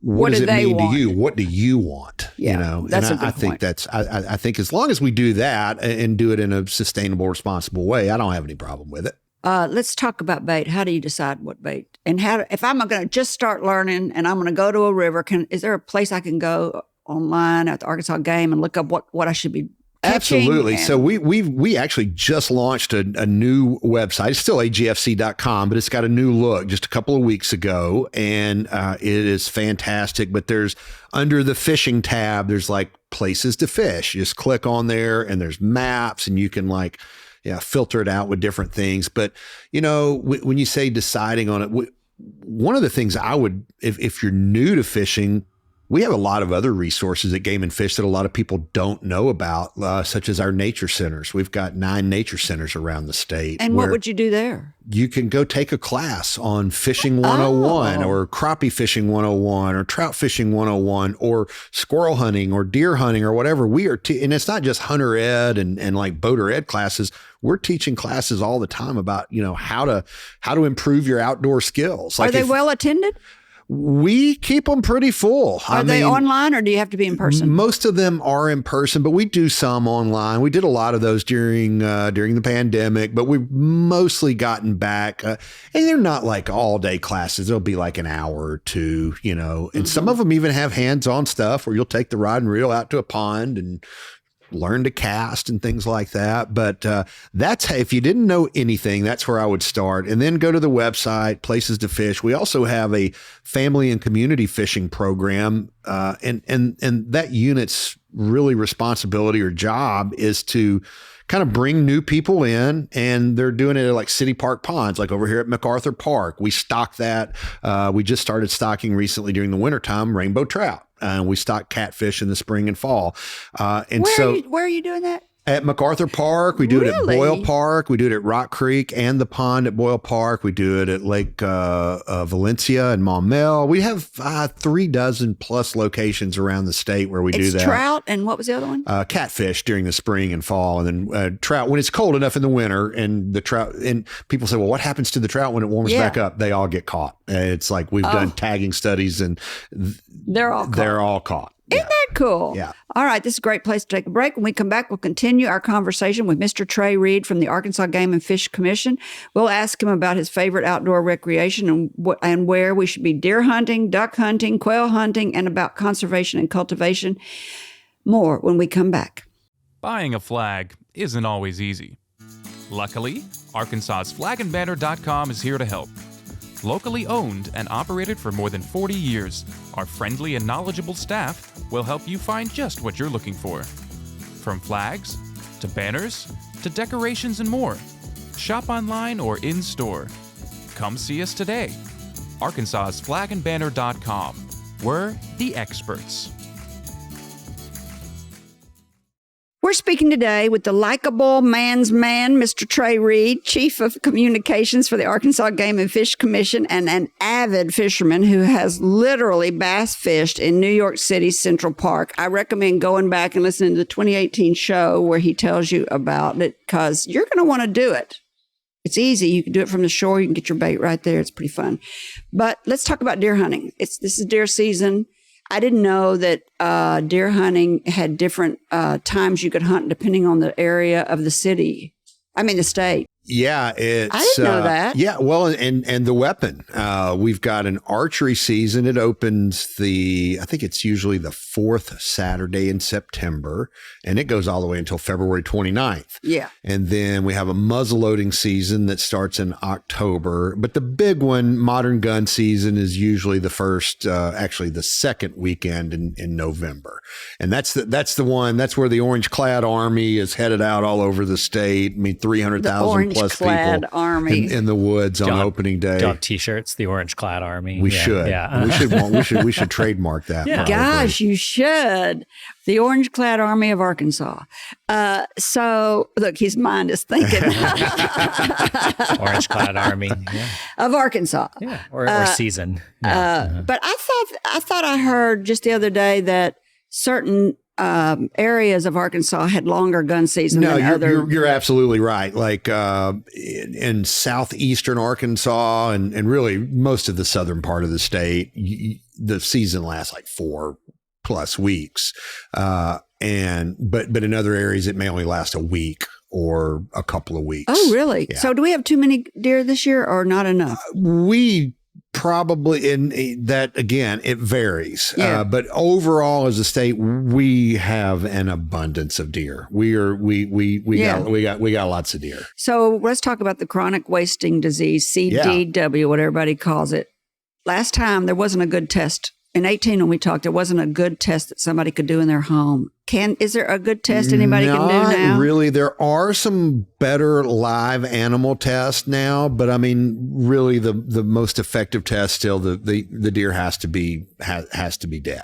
what does do it they mean want? to you? What do you want? Yeah, You know, that's and a good I think point. that's, I think as long as we do that and do it in a sustainable, responsible way, I don't have any problem with it. Let's talk about bait. How do you decide what bait? And if I'm going to just start learning and I'm going to go to a river, is there a place I can go online at the Arkansas game and look up what I should be catching? Absolutely. So we actually just launched a new website. It's still agfc.com, but it's got a new look just a couple of weeks ago, and it is fantastic. But there's under the fishing tab, there's like places to fish. You just click on there, and there's maps, and you can like filter it out with different things. But you know, when you say deciding on it, one of the things I would, if you're new to fishing, we have a lot of other resources at Game and Fish that a lot of people don't know about, such as our nature centers. We've got 9 nature centers around the state. And what would you do there? You can go take a class on fishing 101 or crappie fishing 101 or trout fishing 101 or squirrel hunting or deer hunting or whatever. We are, and it's not just hunter ed and like boater ed classes. We're teaching classes all the time about, you know, how to improve your outdoor skills. Are they well attended? We keep them pretty full. Are they online or do you have to be in person? Most of them are in person, but we do some online. We did a lot of those during the pandemic, but we've mostly gotten back. And they're not like all day classes. They'll be like an hour or two, you know, and some of them even have hands-on stuff where you'll take the rod and reel out to a pond and learn to cast and things like that. But that's, if you didn't know anything, that's where I would start. And then go to the website, places to fish. We also have a family and community fishing program. And that unit's really responsibility or job is to kind of bring new people in, and they're doing it at like city park ponds, like over here at MacArthur Park. We stock that. We just started stocking recently during the wintertime rainbow trout. We stock catfish in the spring and fall. Where are you doing that? At MacArthur Park, we do it at Boyle Park, we do it at Rock Creek and the pond at Boyle Park. We do it at Lake Valencia and Maumelle. We have 36 plus locations around the state where we do that. Trout, and what was the other one? Catfish during the spring and fall, and then trout when it's cold enough in the winter. And the trout, and people say, well, what happens to the trout when it warms back up? They all get caught. It's like we've done tagging studies, and they're all caught. Isn't that cool? Yeah. All right. This is a great place to take a break. When we come back, we'll continue our conversation with Mr. Trey Reid from the Arkansas Game and Fish Commission. We'll ask him about his favorite outdoor recreation and where we should be deer hunting, duck hunting, quail hunting, and about conservation and cultivation. More when we come back. Buying a flag isn't always easy. Luckily, Arkansas's flagandbanner.com is here to help. Locally owned and operated for more than 40 years, our friendly and knowledgeable staff will help you find just what you're looking for. From flags, to banners, to decorations and more. Shop online or in-store. Come see us today. Arkansas's flagandbanner.com. We're the experts. We're speaking today with the likable man's man, Mr. Trey Reid, Chief of Communications for the Arkansas Game and Fish Commission, and an avid fisherman who has literally bass fished in New York City's Central Park. I recommend going back and listening to the 2018 show where he tells you about it, because you're going to want to do it. It's easy. You can do it from the shore. You can get your bait right there. It's pretty fun. But let's talk about deer hunting. This is deer season. I didn't know that deer hunting had different times you could hunt depending on the area of the city. I mean, the state. Yeah, I didn't know that. Yeah, well, and the weapon. We've got an archery season. It opens I think it's usually the 4th Saturday in September, and it goes all the way until February 29th. Yeah. And then we have a muzzleloading season that starts in October. But the big one, modern gun season, is usually the second weekend in November. And that's the one, that's where the Orange Clad Army is headed out all over the state. I mean, 300,000 plus people army in the woods on opening day. Dog t-shirts, the Orange Clad Army. We should. Yeah. We should trademark that. Yeah. Gosh, you should. The Orange Clad Army of Arkansas. So look, his mind is thinking. Orange Clad Army. Yeah. Of Arkansas. Yeah. Or season. But I thought I heard just the other day that certain areas of Arkansas had longer gun season than other. You're absolutely right. Like in southeastern Arkansas and really most of the southern part of the state, the season lasts like 4+ weeks. But in other areas, it may only last a week or a couple of weeks. Oh, really? Yeah. So do we have too many deer this year or not enough? We probably, in that, again, it varies. Yeah. But overall, as a state, we have an abundance of deer. We got lots of deer. So let's talk about the chronic wasting disease, CDW, what everybody calls it. Last time, there wasn't a good test. In 2018, when we talked, there wasn't a good test that somebody could do in their home. Is there a good test anybody can do now? Not really. There are some better live animal tests now, but I mean, really, the most effective test still the deer has to be dead.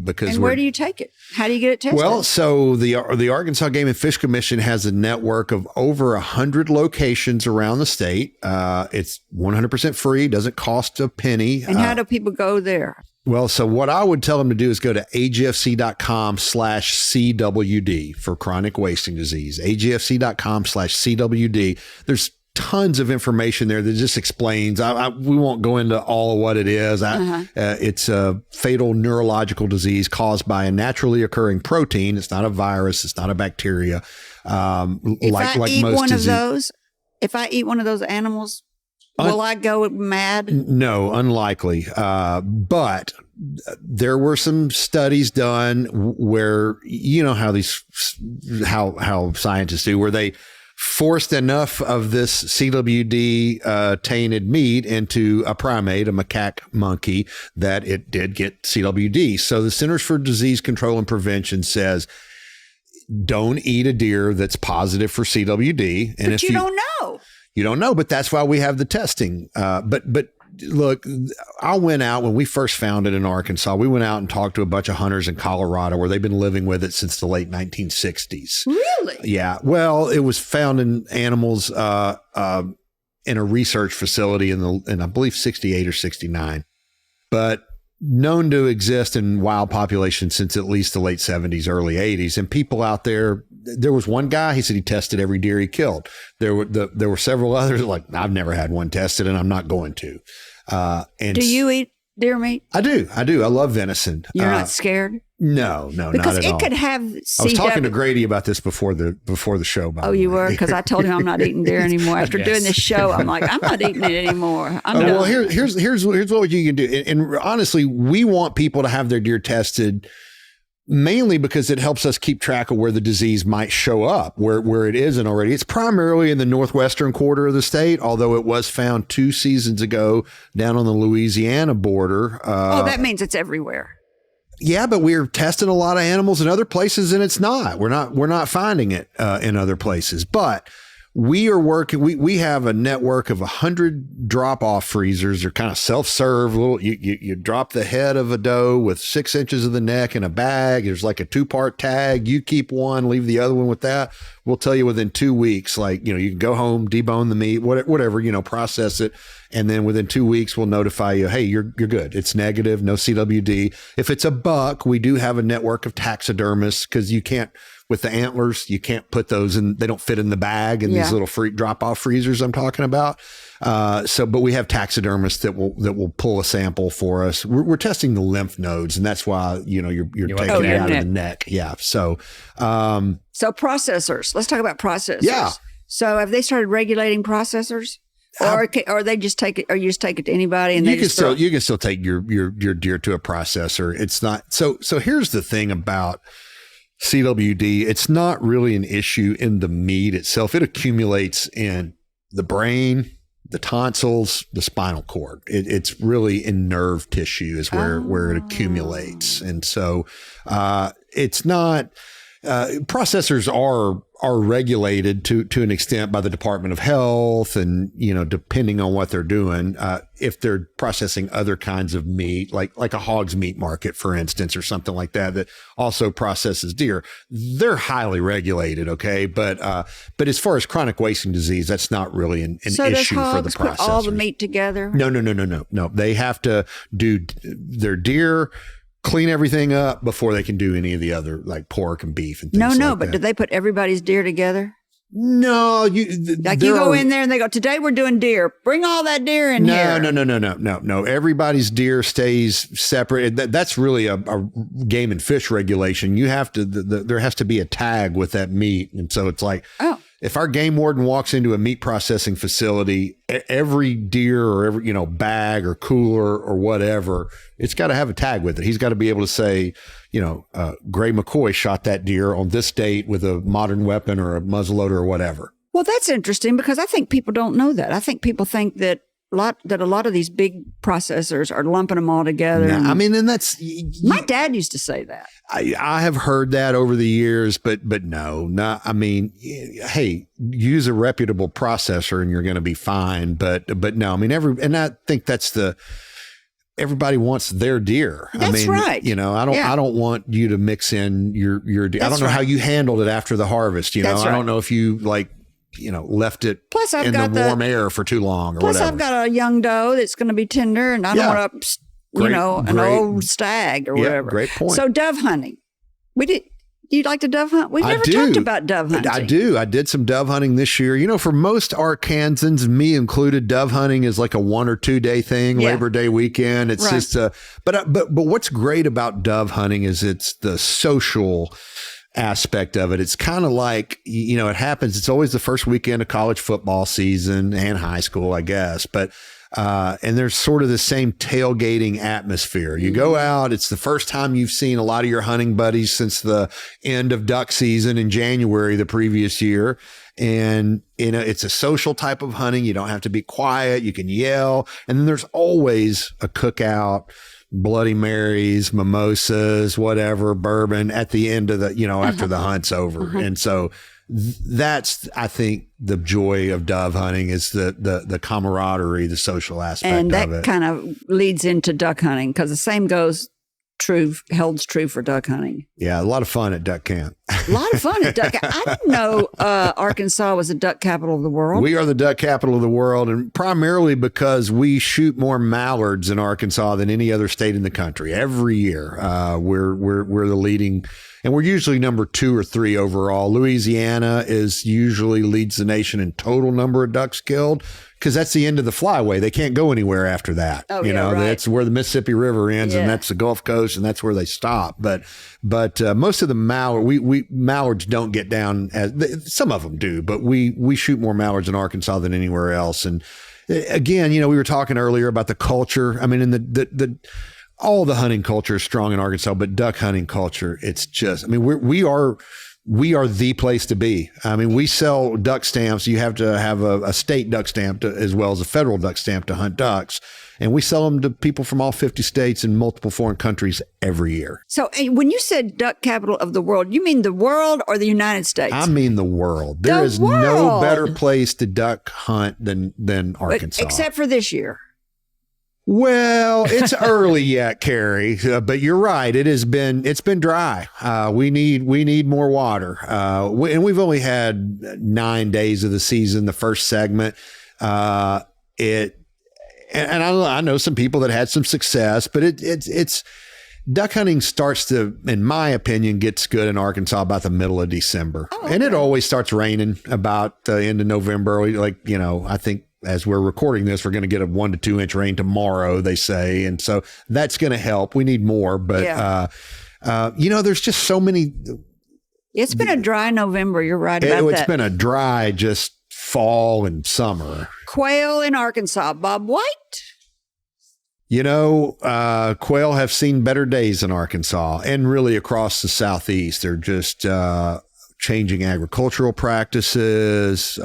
Because where do you take it? How do you get it tested? Well, so the Arkansas Game and Fish Commission has a network of over 100 locations around the state. It's 100% free, doesn't cost a penny. And how do people go there? Well, so what I would tell them to do is go to agfc.com/CWD for chronic wasting disease, agfc.com/CWD. There's tons of information there that just explains. We won't go into all of what it is. It's a fatal neurological disease caused by a naturally occurring protein. It's not a virus. It's not a bacteria. If I eat one of those animals, will I go mad? No, unlikely. But there were some studies done where, you know how how scientists do, where they forced enough of this CWD tainted meat into a primate, a macaque monkey, that it did get CWD. So the Centers for Disease Control and Prevention says, don't eat a deer that's positive for CWD. And but you don't know. You don't know, but that's why we have the testing. But look, I went out when we first found it in Arkansas. We went out and talked to a bunch of hunters in Colorado where they've been living with it since the late 1960s. Really? Yeah. Well, it was found in animals in a research facility in I believe 68 or 69, but known to exist in wild populations since at least the late 70s, early 80s. And people out there was one guy, he said he tested every deer he killed. There were several others like, I've never had one tested and I'm not going to. And do you eat deer meat? I do. I love venison. You're not scared? No, because not at all. It could have CW. I was talking to Grady about this before the show. Oh, you were? Because I told him I'm not eating deer anymore. After doing this show, I'm like, I'm not eating it anymore. Well, here's what you can do. And honestly, we want people to have their deer tested mainly because it helps us keep track of where the disease might show up, where it isn't already. It's primarily in the northwestern quarter of the state, although it was found 2 seasons ago down on the Louisiana border. That means it's everywhere. Yeah, but we're testing a lot of animals in other places, and it's not. We're not finding it in other places. But we are working. We have a network of 100 drop-off freezers. They're kind of self-serve. You drop the head of a doe with 6 inches of the neck in a bag. There's like a 2-part tag. You keep one, leave the other one with that. We'll tell you within 2 weeks. Like, you can go home, debone the meat, whatever. Process it. And then within 2 weeks, we'll notify you, hey, you're good. It's negative, no CWD. If it's a buck, we do have a network of taxidermists because you can't, with the antlers, you can't put those in, they don't fit in the bag in these little drop-off freezers I'm talking about. But we have taxidermists that will pull a sample for us. We're testing the lymph nodes, and that's why, you're taking it out of the neck. Yeah. So processors. Let's talk about processors. Yeah. So have they started regulating processors? Or they just take it, or you just take it to anybody, and you can still take your deer to a processor. It's not so. Here's the thing about CWD. It's not really an issue in the meat itself. It accumulates in the brain, the tonsils, the spinal cord. It's really in nerve tissue is where it accumulates, and so it's not. Processors are regulated to an extent by the Department of Health, and depending on what they're doing, if they're processing other kinds of meat, like a hog's meat market, for instance, or something like that also processes deer, they're highly regulated. Okay, but as far as chronic wasting disease, that's not really an issue for the processors. Put all the meat together? No. They have to do their deer clean everything up before they can do any of the other like pork and beef and things No, like but that. do they put everybody's deer together? No, you go in there and they go, today we're doing deer. Bring all that deer in here. No. Everybody's deer stays separate. That's really a game and fish regulation. You have to, there has to be a tag with that meat. And so it's like, if our game warden walks into a meat processing facility, every deer or every, bag or cooler or whatever, it's got to have a tag with it. He's got to be able to say, Gray McCoy shot that deer on this date with a modern weapon or a muzzleloader or whatever. Well, that's interesting because I think people don't know that. I think people think that a lot of these big processors are lumping them all together. No, and that's my dad used to say that. I have heard that over the years, but no, hey, use a reputable processor and you're going to be fine. But no, and I think that's everybody wants their deer. That's right. I don't want you to mix in your deer. I don't know how you handled it after the harvest. I don't know if you left it in the warm air for too long or whatever. I've got a young doe that's going to be tender and I don't want to, an old stag or whatever. Great point. So dove hunting. Do you like to dove hunt? We've never talked about dove hunting. I do. I did some dove hunting this year. For most Arkansans, me included, dove hunting is like a 1 or 2 day thing, Labor Day weekend. It's just but what's great about dove hunting is it's the social aspect of it. It's kind of like, it happens. It's always the first weekend of college football season and high school, I guess. But and there's sort of the same tailgating atmosphere. You go out, it's the first time you've seen a lot of your hunting buddies since the end of duck season in January the previous year. And, it's a social type of hunting. You don't have to be quiet. You can yell. And then there's always a cookout, Bloody Marys, mimosas, whatever, bourbon at the end of the, after the hunt's over. And so that's, I think, the joy of dove hunting is the camaraderie, the social aspect of it. And that kind of leads into duck hunting because the same holds true for duck hunting. Yeah, a lot of fun at duck camp. A lot of fun at duck camp. I didn't know Arkansas was the duck capital of the world. We are the duck capital of the world, and primarily because we shoot more mallards in Arkansas than any other state in the country every year. We're the leading. And we're usually number 2 or 3 overall. Louisiana usually leads the nation in total number of ducks killed because that's the end of the flyway. They can't go anywhere after that. Oh, That's where the Mississippi River ends and that's the Gulf Coast and that's where they stop. But most of the mallards don't get down some of them do, but we shoot more mallards in Arkansas than anywhere else. And again, we were talking earlier about the culture. And all the hunting culture is strong in Arkansas, but duck hunting culture, it's just, we are the place to be. We sell duck stamps. You have to have a state duck stamp as well as a federal duck stamp to hunt ducks. And we sell them to people from all 50 states and multiple foreign countries every year. So when you said duck capital of the world, you mean the world or the United States? I mean the world. There is no better place to duck hunt than Arkansas. Except for this year. Well, it's early yet, Kerry, but you're right. It's been dry. We need more water. And we've only had 9 days of the season, the first segment. And I know some people that had some success, but it's duck hunting starts to, in my opinion, gets good in Arkansas about the middle of December. Oh, okay. And it always starts raining about the end of November. I think as we're recording this, we're going to get a 1 to 2 inch rain tomorrow, they say. And so that's going to help. We need more, but, there's just so many. It's been a dry November. You're right about that. It's been a dry, just fall and summer. Quail in Arkansas, Bob White. Quail have seen better days in Arkansas and really across the Southeast. They're just, changing agricultural practices,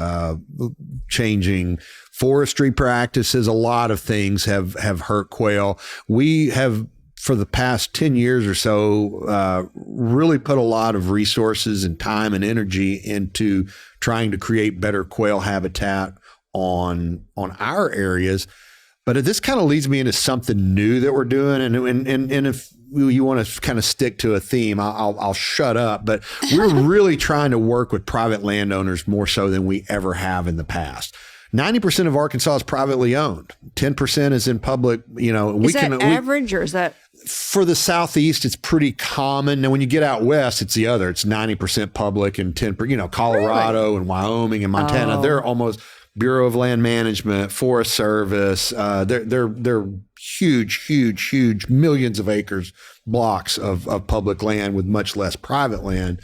changing forestry practices. A lot of things have hurt quail. We have, for the past 10 years or so, really put a lot of resources and time and energy into trying to create better quail habitat on our areas. But this kind of leads me into something new that we're doing. And if you want to kind of stick to a theme, I'll shut up. But we're really trying to work with private landowners more so than we ever have in the past. 90% of Arkansas is privately owned. 10% is in public. Is that average or is that? For the Southeast, it's pretty common. Now, when you get out west, it's the other. It's 90% public and 10%, Colorado and Wyoming and Montana. They're almost Bureau of Land Management, Forest Service. They're huge, millions of acres, blocks of public land with much less private land.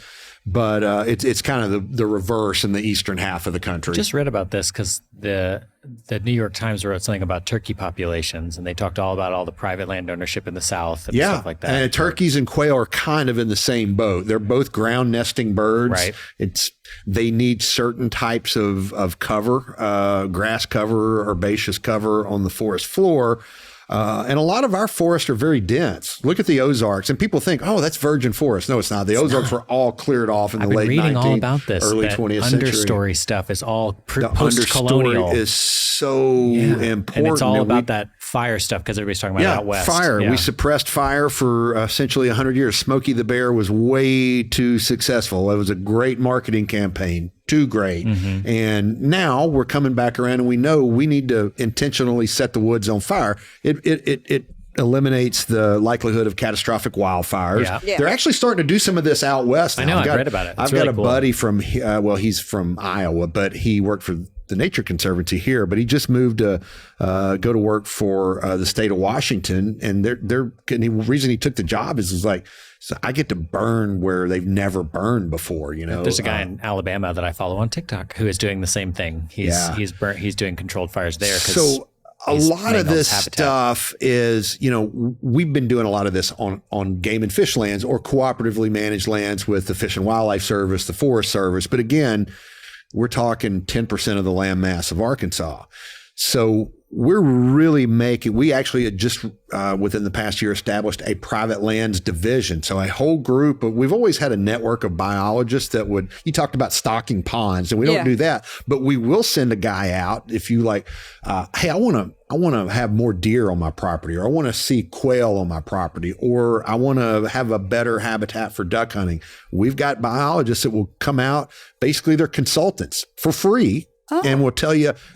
But it's kind of the reverse in the eastern half of the country. Just read about this because the New York Times wrote something about turkey populations, and they talked all about all the private land ownership in the South and stuff like that. And turkeys and quail are kind of in the same boat. They're both ground nesting birds. Right. They need certain types of cover, grass cover, herbaceous cover on the forest floor. And a lot of our forests are very dense. Look at the Ozarks, and people think, "Oh, that's virgin forest." No, it's not. The Ozarks were all cleared off in the late 19th, reading all about this. early 20th century. Understory stuff is all the post-colonial. understory is so important, and it's all about that fire stuff because everybody's talking about it out west. Fire. We suppressed fire for essentially 100 years. Smokey the Bear was way too successful. It was a great marketing campaign. Too great. Mm-hmm. And now we're coming back around and we know we need to intentionally set the woods on fire. It eliminates the likelihood of catastrophic wildfires. Yeah. They're actually starting to do some of this out west now. I know, I've read about it. I've got a buddy from, he's from Iowa, but he worked for the Nature Conservancy here, but he just moved to go to work for the state of Washington. And the reason he took the job is like, so I get to burn where they've never burned before, There's a guy in Alabama that I follow on TikTok who is doing the same thing. He's doing controlled fires there. So a lot of this stuff is, we've been doing a lot of this on game and fish lands or cooperatively managed lands with the Fish and Wildlife Service, the Forest Service. But again, we're talking 10% of the land mass of Arkansas. So we're really we actually had just within the past year established a private lands division. So a whole group we've always had a network of biologists that you talked about stocking ponds, and we don't do that, but we will send a guy out if you like, hey, I want to have more deer on my property, or I want to see quail on my property, or I want to have a better habitat for duck hunting. We've got biologists that will come out. Basically, they're consultants for free. And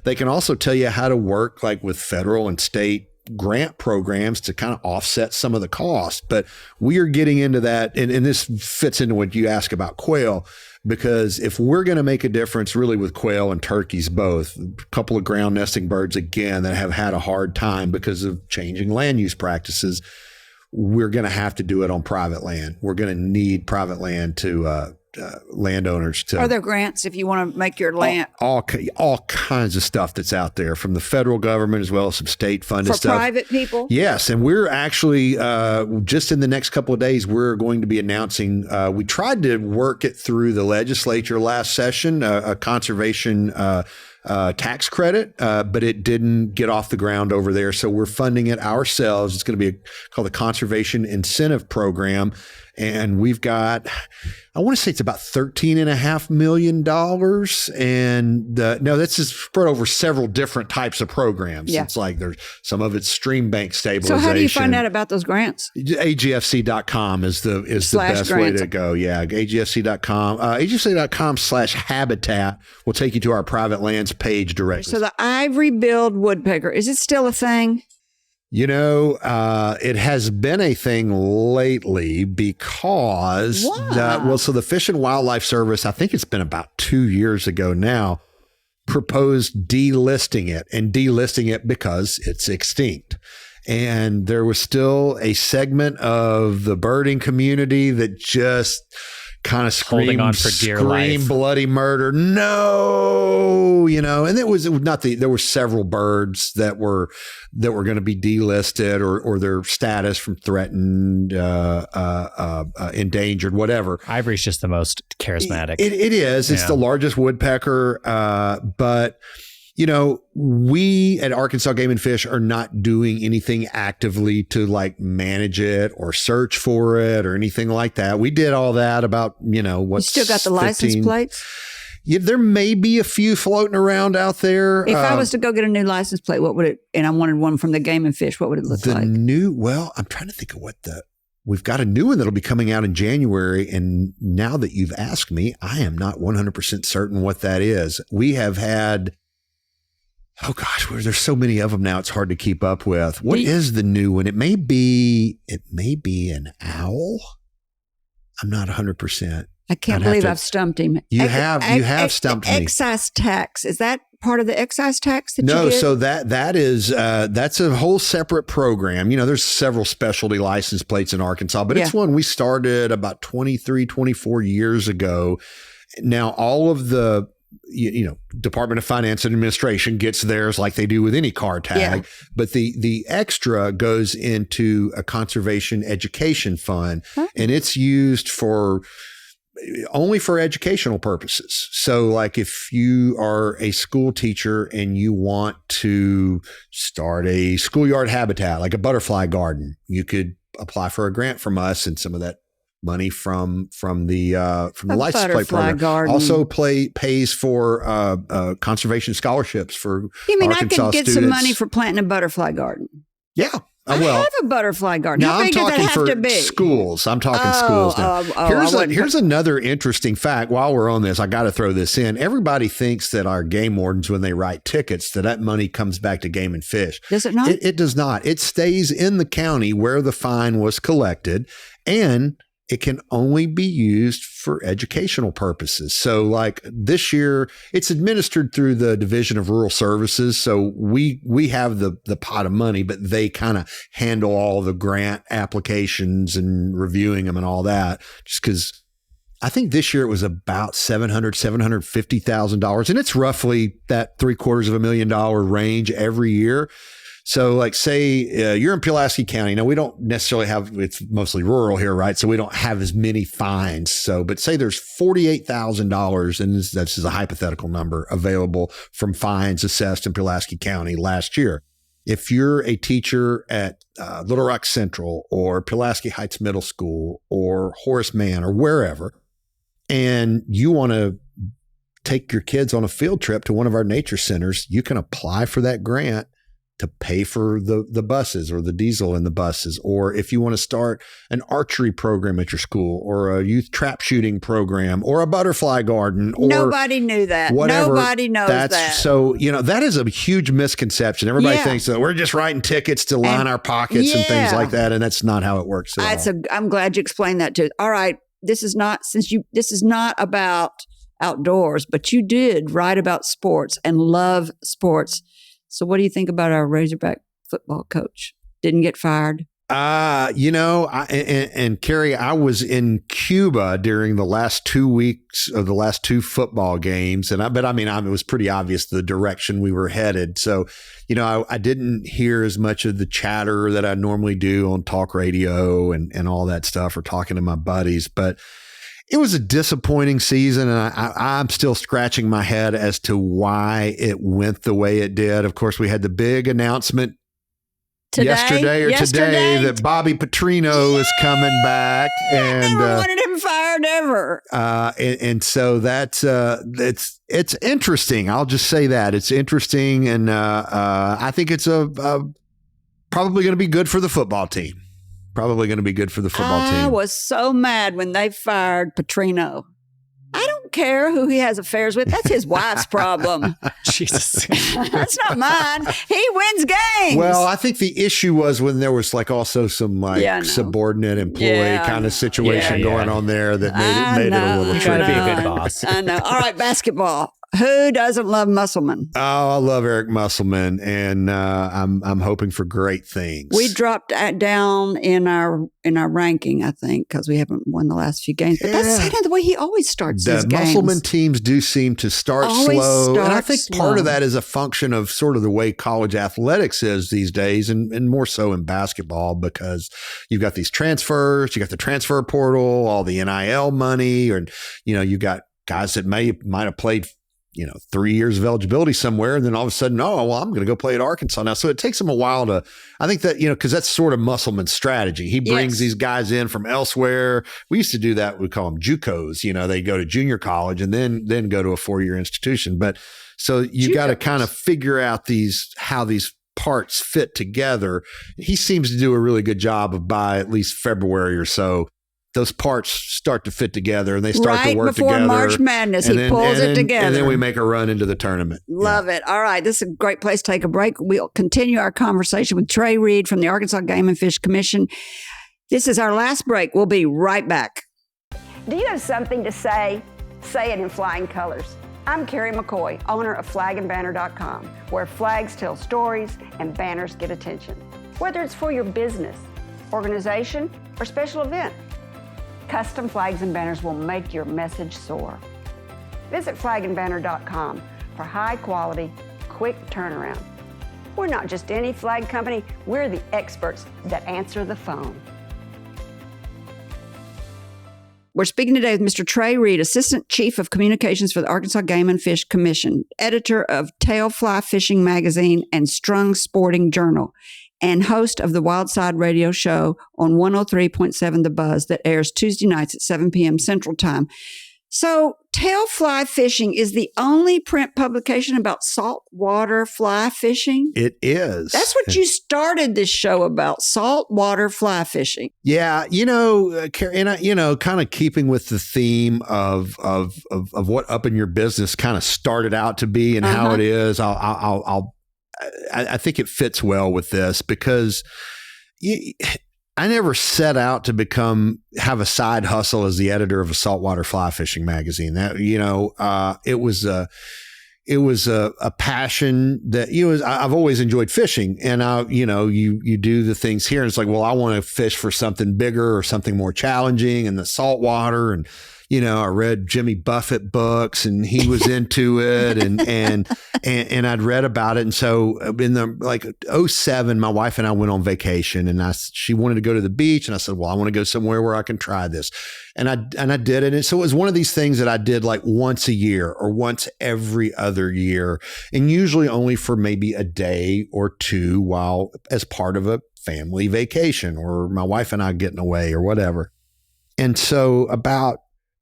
they can also tell you how to work like with federal and state grant programs to kind of offset some of the costs. But we are getting into that. And this fits into what you ask about quail, because if we're going to make a difference really with quail and turkeys, both a couple of ground nesting birds, again, that have had a hard time because of changing land use practices, we're going to have to do it on private land. We're going to need private land to, landowners to. Are there grants if you want to make your land? All kinds of stuff that's out there from the federal government as well as some state funded stuff. For private people? Yes. And we're actually, just in the next couple of days, we're going to be announcing, we tried to work it through the legislature last session, a conservation tax credit, but it didn't get off the ground over there. So we're funding it ourselves. It's going to be called the Conservation Incentive Program. And we've got, I want to say it's about $13.5 million. And no, that's just spread over several different types of programs. Yeah. It's like there's some of it's stream bank stabilization. So how do you find out about those grants? AGFC.com is the best way to go. Yeah. AGFC.com, AGFC.com/habitat will take you to our private lands page directly. So the Ivory-billed woodpecker, is it still a thing? It has been a thing lately because so the Fish and Wildlife Service, I think it's been about 2 years ago now, proposed delisting it because it's extinct. And there was still a segment of the birding community that just kind of holding on for dear life, bloody murder. No, and it was not there were several birds that were going to be delisted or their status from threatened, endangered, whatever. Ivory's just the most charismatic. It is. It's the largest woodpecker. But we at Arkansas Game and Fish are not doing anything actively to like manage it or search for it or anything like that. We did all that about, you still got the license plates? Yeah, there may be a few floating around out there. If I was to go get a new license plate, what would it, and I wanted one from the Game and Fish, what would it look like? I'm trying to think of we've got a new one that'll be coming out in January. And now that you've asked me, I am not 100% certain what that is. We have had Oh gosh, there's so many of them now. It's hard to keep up with. What is the new one? It may be an owl. I'm not 100%. I can't believe I've stumped him. You have stumped me. Excise tax. Is that part of the excise tax that you No, get? so that is that's a whole separate program. There's several specialty license plates in Arkansas, but it's one we started about 23, 24 years ago. Now all of the Department of Finance and Administration gets theirs like they do with any car tag, but the extra goes into a conservation education fund, and it's used only for educational purposes. So like if you are a school teacher and you want to start a schoolyard habitat, like a butterfly garden, you could apply for a grant from us, and some of that money from the license plate program garden. Also pays for conservation scholarships for You mean Arkansas I could get students. some money for planting a butterfly garden? Yeah. I have a butterfly garden. Now How big I'm does talking that have to for be? schools. I'm talking schools now. Here's another interesting fact. While we're on this, I got to throw this in. Everybody thinks that our game wardens, when they write tickets, that money comes back to Game and Fish. Does it not? It does not. It stays in the county where the fine was collected, and it can only be used for educational purposes. So like this year, it's administered through the Division of Rural Services. So we have the pot of money, but they kind of handle all the grant applications and reviewing them and all that, just because I think this year it was about $750,000. And it's roughly that $750,000 range every year. So like say you're in Pulaski County. Now we don't necessarily it's mostly rural here, right? So we don't have as many fines. But say there's $48,000, and this is a hypothetical number, available from fines assessed in Pulaski County last year. If you're a teacher at Little Rock Central or Pulaski Heights Middle School or Horace Mann or wherever, and you want to take your kids on a field trip to one of our nature centers, you can apply for that grant to pay for the buses or the diesel in the buses. Or if you want to start an archery program at your school, or a youth trap shooting program, or a butterfly garden, or nobody knew that. Whatever. Nobody knows that. So, that is a huge misconception. Everybody thinks that we're just writing tickets to line our pockets and things like that. And that's not how it works at all. I'm glad you explained that too. All right. This is not about outdoors, but you did write about sports and love sports. So what do you think about our Razorback football coach? Didn't get fired? And Kerry, I was in Cuba during the last 2 weeks of the last two football games. And it was pretty obvious the direction we were headed. So, I didn't hear as much of the chatter that I normally do on talk radio and all that stuff, or talking to my buddies, but it was a disappointing season, and I'm still scratching my head as to why it went the way it did. Of course, we had the big announcement yesterday that Bobby Petrino is coming back, and never wanted him fired ever. And so that's it's interesting. I'll just say that it's interesting, and I think it's probably going to be good for the football team. I was so mad when they fired Petrino. I don't care who he has affairs with. That's his wife's problem. Jesus. That's not mine. He wins games. Well, I think the issue was when there was also some subordinate employee kind of situation going on there that made it a little tricky. tricky. You gotta be a good boss. I know. All right, basketball. Who doesn't love Musselman? Oh, I love Eric Musselman, and I'm hoping for great things. We dropped down in our ranking, I think, because we haven't won the last few games. But that's kind of the way he always starts his games. The Musselman teams do seem to start slow, and I think part of that is a function of sort of the way college athletics is these days, and more so in basketball, because you've got these transfers, you got the transfer portal, all the NIL money, and you've got guys that might have played 3 years of eligibility somewhere, and then all of a sudden, I'm going to go play at Arkansas now. So it takes them a while to, I think that, because that's sort of Musselman's strategy. He brings these guys in from elsewhere. We used to do that. We call them JUCOs. They go to junior college and then go to a 4-year institution. But so you got to kind of figure out how these parts fit together. He seems to do a really good job of, by at least February or so, those parts start to fit together and they start to work before together. March Madness, he pulls it together. And then we make a run into the tournament. Love it. All right. This is a great place to take a break. We'll continue our conversation with Trey Reid from the Arkansas Game and Fish Commission. This is our last break. We'll be right back. Do you have something to say? Say it in flying colors. I'm Kerry McCoy, owner of flagandbanner.com, where flags tell stories and banners get attention. Whether it's for your business, organization, or special event, custom flags and banners will make your message soar. Visit flagandbanner.com for high quality, quick turnaround. We're not just any flag company, we're the experts that answer the phone. We're speaking today with Mr. Trey Reid, Assistant Chief of Communications for the Arkansas Game and Fish Commission, editor of Tail Fly Fishing Magazine and Strung Sporting Journal, and host of the Wild Side Radio Show on 103.7 The Buzz that airs Tuesday nights at 7 p.m. Central Time. So, tail fly fishing is the only print publication about saltwater fly fishing? It is. That's what you started this show about, saltwater fly fishing. Yeah, Kerry, and kind of keeping with the theme of what Up in Your Business kind of started out to be and how it is. I think it fits well with this because I never set out to have a side hustle as the editor of a saltwater fly fishing magazine. That it was a passion that I've always enjoyed fishing, and you do the things here, and it's like, well, I want to fish for something bigger or something more challenging in the saltwater, and I read Jimmy Buffett books and he was into it and I'd read about it. And so in the 2007, my wife and I went on vacation and she wanted to go to the beach. And I said, well, I want to go somewhere where I can try this. And I did it. And so it was one of these things that I did like once a year or once every other year, and usually only for maybe a day or two while as part of a family vacation or my wife and I getting away or whatever. And so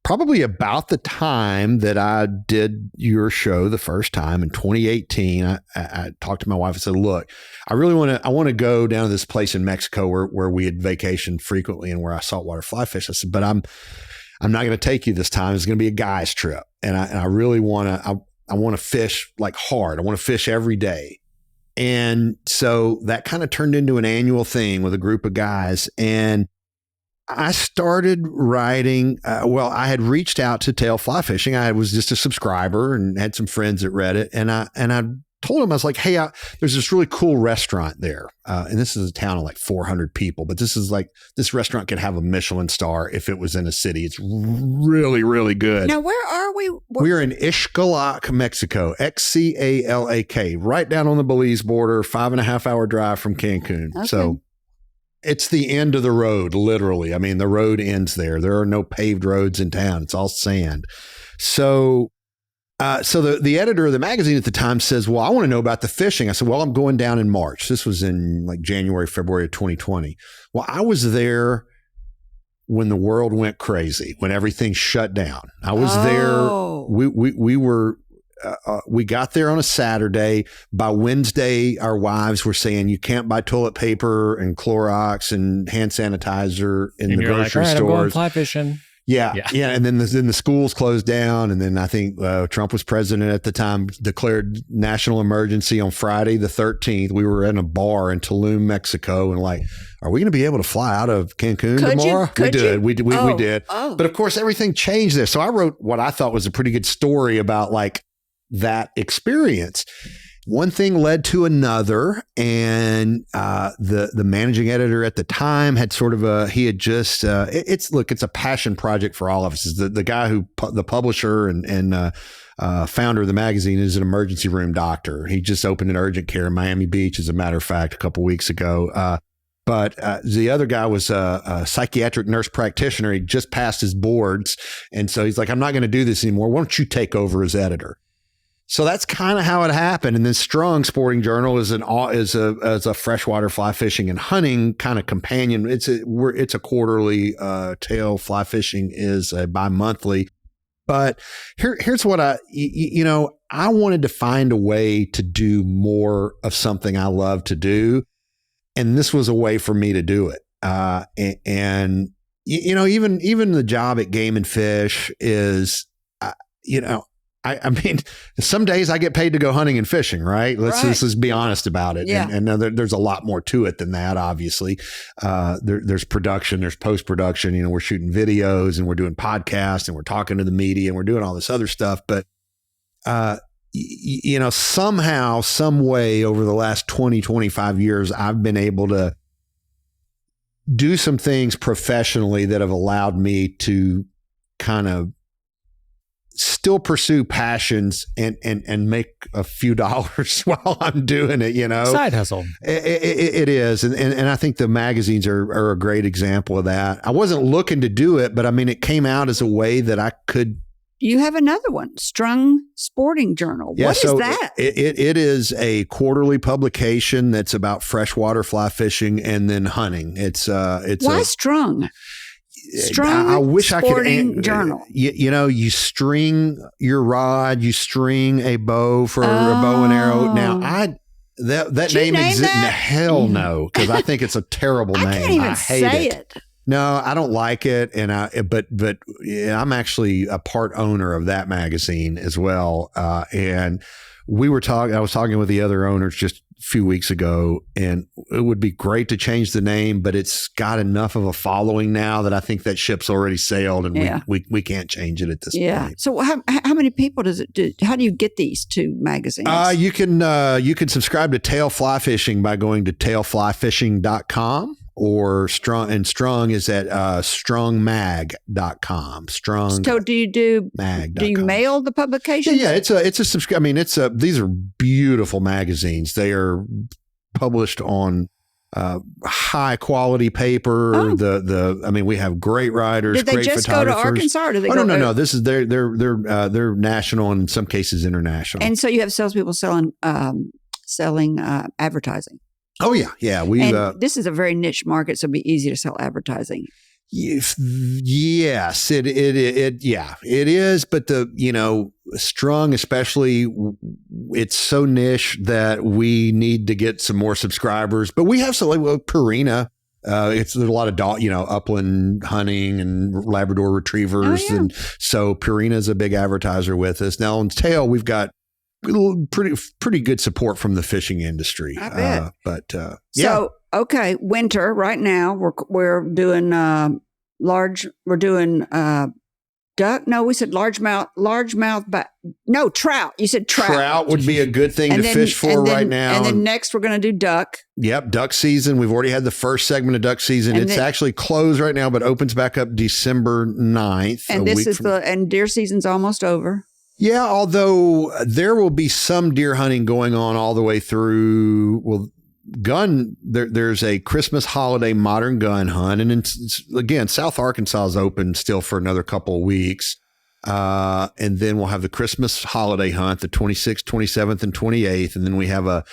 probably about the time that I did your show the first time in 2018, I talked to my wife and said, look, I want to go down to this place in Mexico where we had vacationed frequently and where I saltwater fly fish. I said, but I'm not going to take you this time. It's going to be a guy's trip. And I really want to fish like hard. I want to fish every day. And so that kind of turned into an annual thing with a group of guys. And I started writing. I had reached out to Tail Fly Fishing. I was just a subscriber and had some friends that read it. And I told them, I was like, hey, there's this really cool restaurant there. And this is a town of like 400 people, but this restaurant could have a Michelin star if it was in a city. It's really, really good. Now, where are we? We're in Ixcalac, Mexico, Xcalak, right down on the Belize border, 5.5 hour drive from Cancun. Okay. So it's the end of the road, literally. I mean, the road ends there. There are no paved roads in town. It's all sand. So the editor of the magazine at the time says, well, I want to know about the fishing. I said, well, I'm going down in March. This was in like January, February of 2020. Well, I was there when the world went crazy, when everything shut down. I was there. We got there on a Saturday. By Wednesday, our wives were saying, you can't buy toilet paper and Clorox and hand sanitizer in the grocery stores. I'm going fly fishing. Yeah. And then the schools closed down. And then I think Trump was president at the time, declared national emergency on Friday the 13th. We were in a bar in Tulum, Mexico, and like, are we going to be able to fly out of Cancun tomorrow? We did. We did. Oh. But of course, everything changed there. So I wrote what I thought was a pretty good story about like that experience. One thing led to another, and the managing editor at the time had sort of it's a passion project for all of us. The guy the publisher and founder of the magazine is an emergency room doctor. He just opened an urgent care in Miami Beach, as a matter of fact, a couple weeks ago. But the other guy was a psychiatric nurse practitioner. He just passed his boards, and so he's like, I'm not going to do this anymore. Why don't you take over as editor? So that's kind of how it happened. And then Strung Sporting Journal is a freshwater fly fishing and hunting kind of companion. It's a quarterly. Tail Fly Fishing is a bi-monthly. But here's what I wanted to find a way to do more of something I love to do, and this was a way for me to do it. And even the job at Game and Fish is, I mean, some days I get paid to go hunting and fishing, right? Let's just be honest about it. Yeah. And there's a lot more to it than that, obviously. There's production, there's post-production, we're shooting videos and we're doing podcasts and we're talking to the media and we're doing all this other stuff. But, somehow, some way over the last 20, 25 years, I've been able to do some things professionally that have allowed me to kind of still pursue passions and make a few dollars while I'm doing it, Side hustle. It is. And I think the magazines are a great example of that. I wasn't looking to do it, but I mean, it came out as a way that I could. You have another one, Strung Sporting Journal. Yeah, what is that? It is a quarterly publication that's about freshwater fly fishing and then hunting. It's Why Strung? Strung I wish Sporting I could. Journal. You string your rod, you string a bow for a bow and arrow. Now that name exists. Hell no, because I think it's a terrible name. I can't even hate it. No, I don't like it, and but I'm actually a part owner of that magazine as well. And I was talking with the other owners just a few weeks ago, and it would be great to change the name, but it's got enough of a following now that I think that ship's already sailed, and we can't change it at this point. So how many people does it do? How do you get these two magazines? You can subscribe to Tail Fly Fishing by going to tailflyfishing.com. Or Strung is at strungmag.com. Strung. So do you mail the publications? Yeah, it's a subscription. I mean, these are beautiful magazines. They are published on high quality paper. I mean, we have great writers. Did they great just go to Arkansas? Or did they go no. This is they're national and in some cases international. And so you have salespeople selling advertising. Oh yeah. This is a very niche market, so it'd be easy to sell advertising. Yes, it is. But Strung especially, it's so niche that we need to get some more subscribers. But we have some like Purina. There's a lot of upland hunting and Labrador retrievers, and so Purina is a big advertiser with us. Now on Tail, we've got pretty good support from the fishing industry. I bet. So okay, winter right now we're doing duck. No, we said largemouth. No, trout. You said trout. Trout would be a good thing to fish for right now. And then next we're going to do duck. Yep, duck season. We've already had the first segment of duck season. It's actually closed right now, but opens back up December 9th. And and deer season's almost over. Yeah, although there will be some deer hunting going on all the way through. Well, there's a Christmas holiday modern gun hunt. And again, South Arkansas is open still for another couple of weeks. And then we'll have the Christmas holiday hunt, the 26th, 27th, and 28th. And then we have a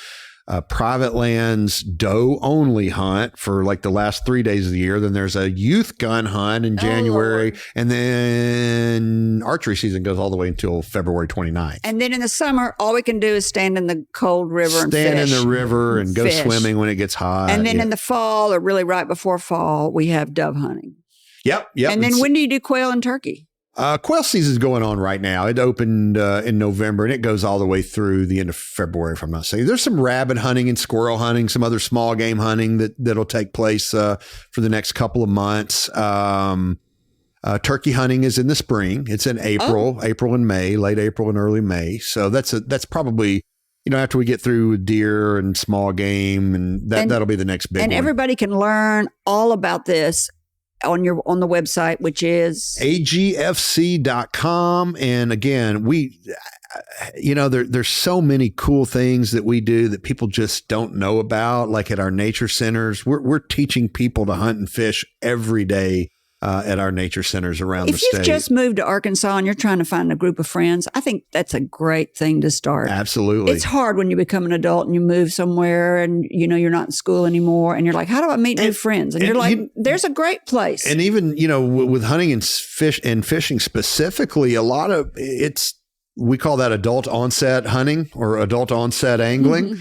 private lands doe only hunt for like the last 3 days of the year. Then there's a youth gun hunt in January. And then archery season goes all the way until February 29th. And then in the summer, all we can do is stand in the cold river and fish. Stand in the river and go swimming when it gets hot. And then in the fall, or really right before fall, we have dove hunting. Yep. And then when do you do quail and turkey? Quail season is going on right now. It opened in November and it goes all the way through the end of February, if I'm not saying. There's some rabbit hunting and squirrel hunting, some other small game hunting that'll take place for the next couple of months. Turkey hunting is in the spring. It's in April and May, late April and early May. So that's probably, after we get through deer and small game, and that'll be the next big one. And everybody can learn all about this on the website, which is agfc.com. And again, there's so many cool things that we do that people just don't know about. Like at our nature centers, we're teaching people to hunt and fish every day at our nature centers around the state. If you've just moved to Arkansas and you're trying to find a group of friends, I think that's a great thing to start. Absolutely. It's hard when you become an adult and you move somewhere and, you're not in school anymore and you're like, how do I meet new friends? And you're like, there's a great place. And even, with hunting and fishing specifically, a lot of we call that adult onset hunting or adult onset angling.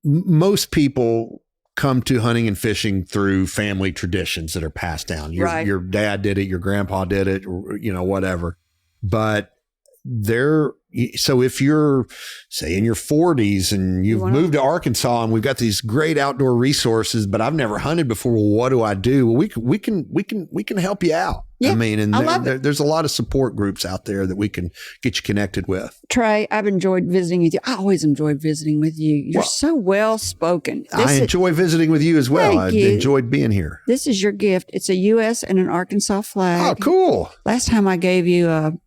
Most people come to hunting and fishing through family traditions that are passed down. Your dad did it, your grandpa did it, or, whatever. But so if you're, say, in your 40s and you've moved to Arkansas and we've got these great outdoor resources, but I've never hunted before, well, what do I do? Well, we can help you out. Yeah, I mean, and I there's a lot of support groups out there that we can get you connected with. Trey, I've enjoyed visiting with you. I always enjoy visiting with you. You're so well spoken. I enjoy visiting with you as well. I enjoyed being here. This is your gift. It's a U.S. and an Arkansas flag. Oh, cool. Last time I gave you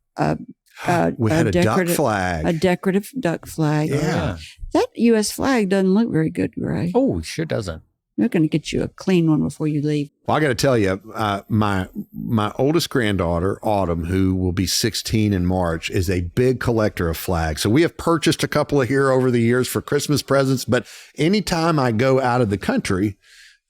we had a duck flag. A decorative duck flag. Yeah. That U.S. flag doesn't look very good, Gray. Oh, it sure doesn't. We're going to get you a clean one before you leave. Well, I got to tell you, my oldest granddaughter, Autumn, who will be 16 in March, is a big collector of flags. So we have purchased a couple of here over the years for Christmas presents. But anytime I go out of the country,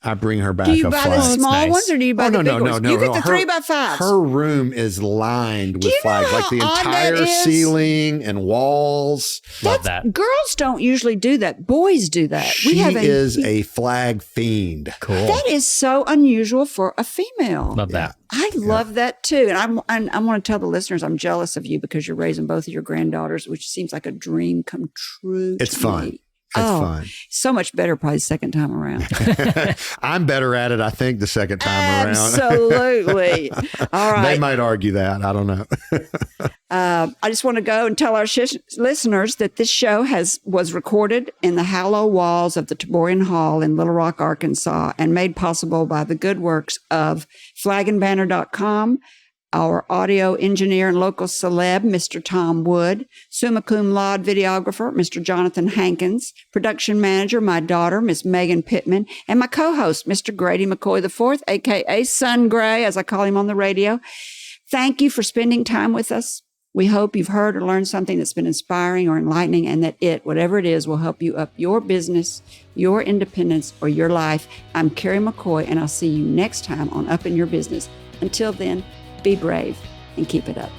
I bring her back a flag. Do you buy the small ones or do you buy the big ones? No. You get the 3x5s. Her room is lined with flags, like the entire ceiling and walls. Love that. Girls don't usually do that. Boys do that. She is a flag fiend. Cool. That is so unusual for a female. Love that. I love that too. And I want to tell the listeners I'm jealous of you because you're raising both of your granddaughters, which seems like a dream come true. It's fun. Me. It's fun. So much better probably the second time around. I'm better at it, I think, the second time around. Absolutely. All right. They might argue that. I don't know. I just want to go and tell our listeners that this show was recorded in the hallowed walls of the Taborian Hall in Little Rock, Arkansas, and made possible by the good works of flagandbanner.com, our audio engineer and local celeb, Mr. Tom Wood, summa cum laude videographer, Mr. Jonathan Hankins, production manager, my daughter, Miss Megan Pittman, and my co-host, Mr. Grady McCoy IV, a.k.a. Sun Gray, as I call him on the radio. Thank you for spending time with us. We hope you've heard or learned something that's been inspiring or enlightening, and that whatever it is, will help you up your business, your independence, or your life. I'm Kerry McCoy, and I'll see you next time on Up in Your Business. Until then, be brave and keep it up.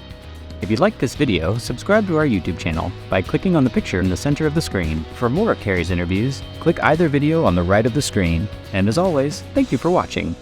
If you liked this video, subscribe to our YouTube channel by clicking on the picture in the center of the screen. For more of Kerry's interviews, click either video on the right of the screen. And as always, thank you for watching.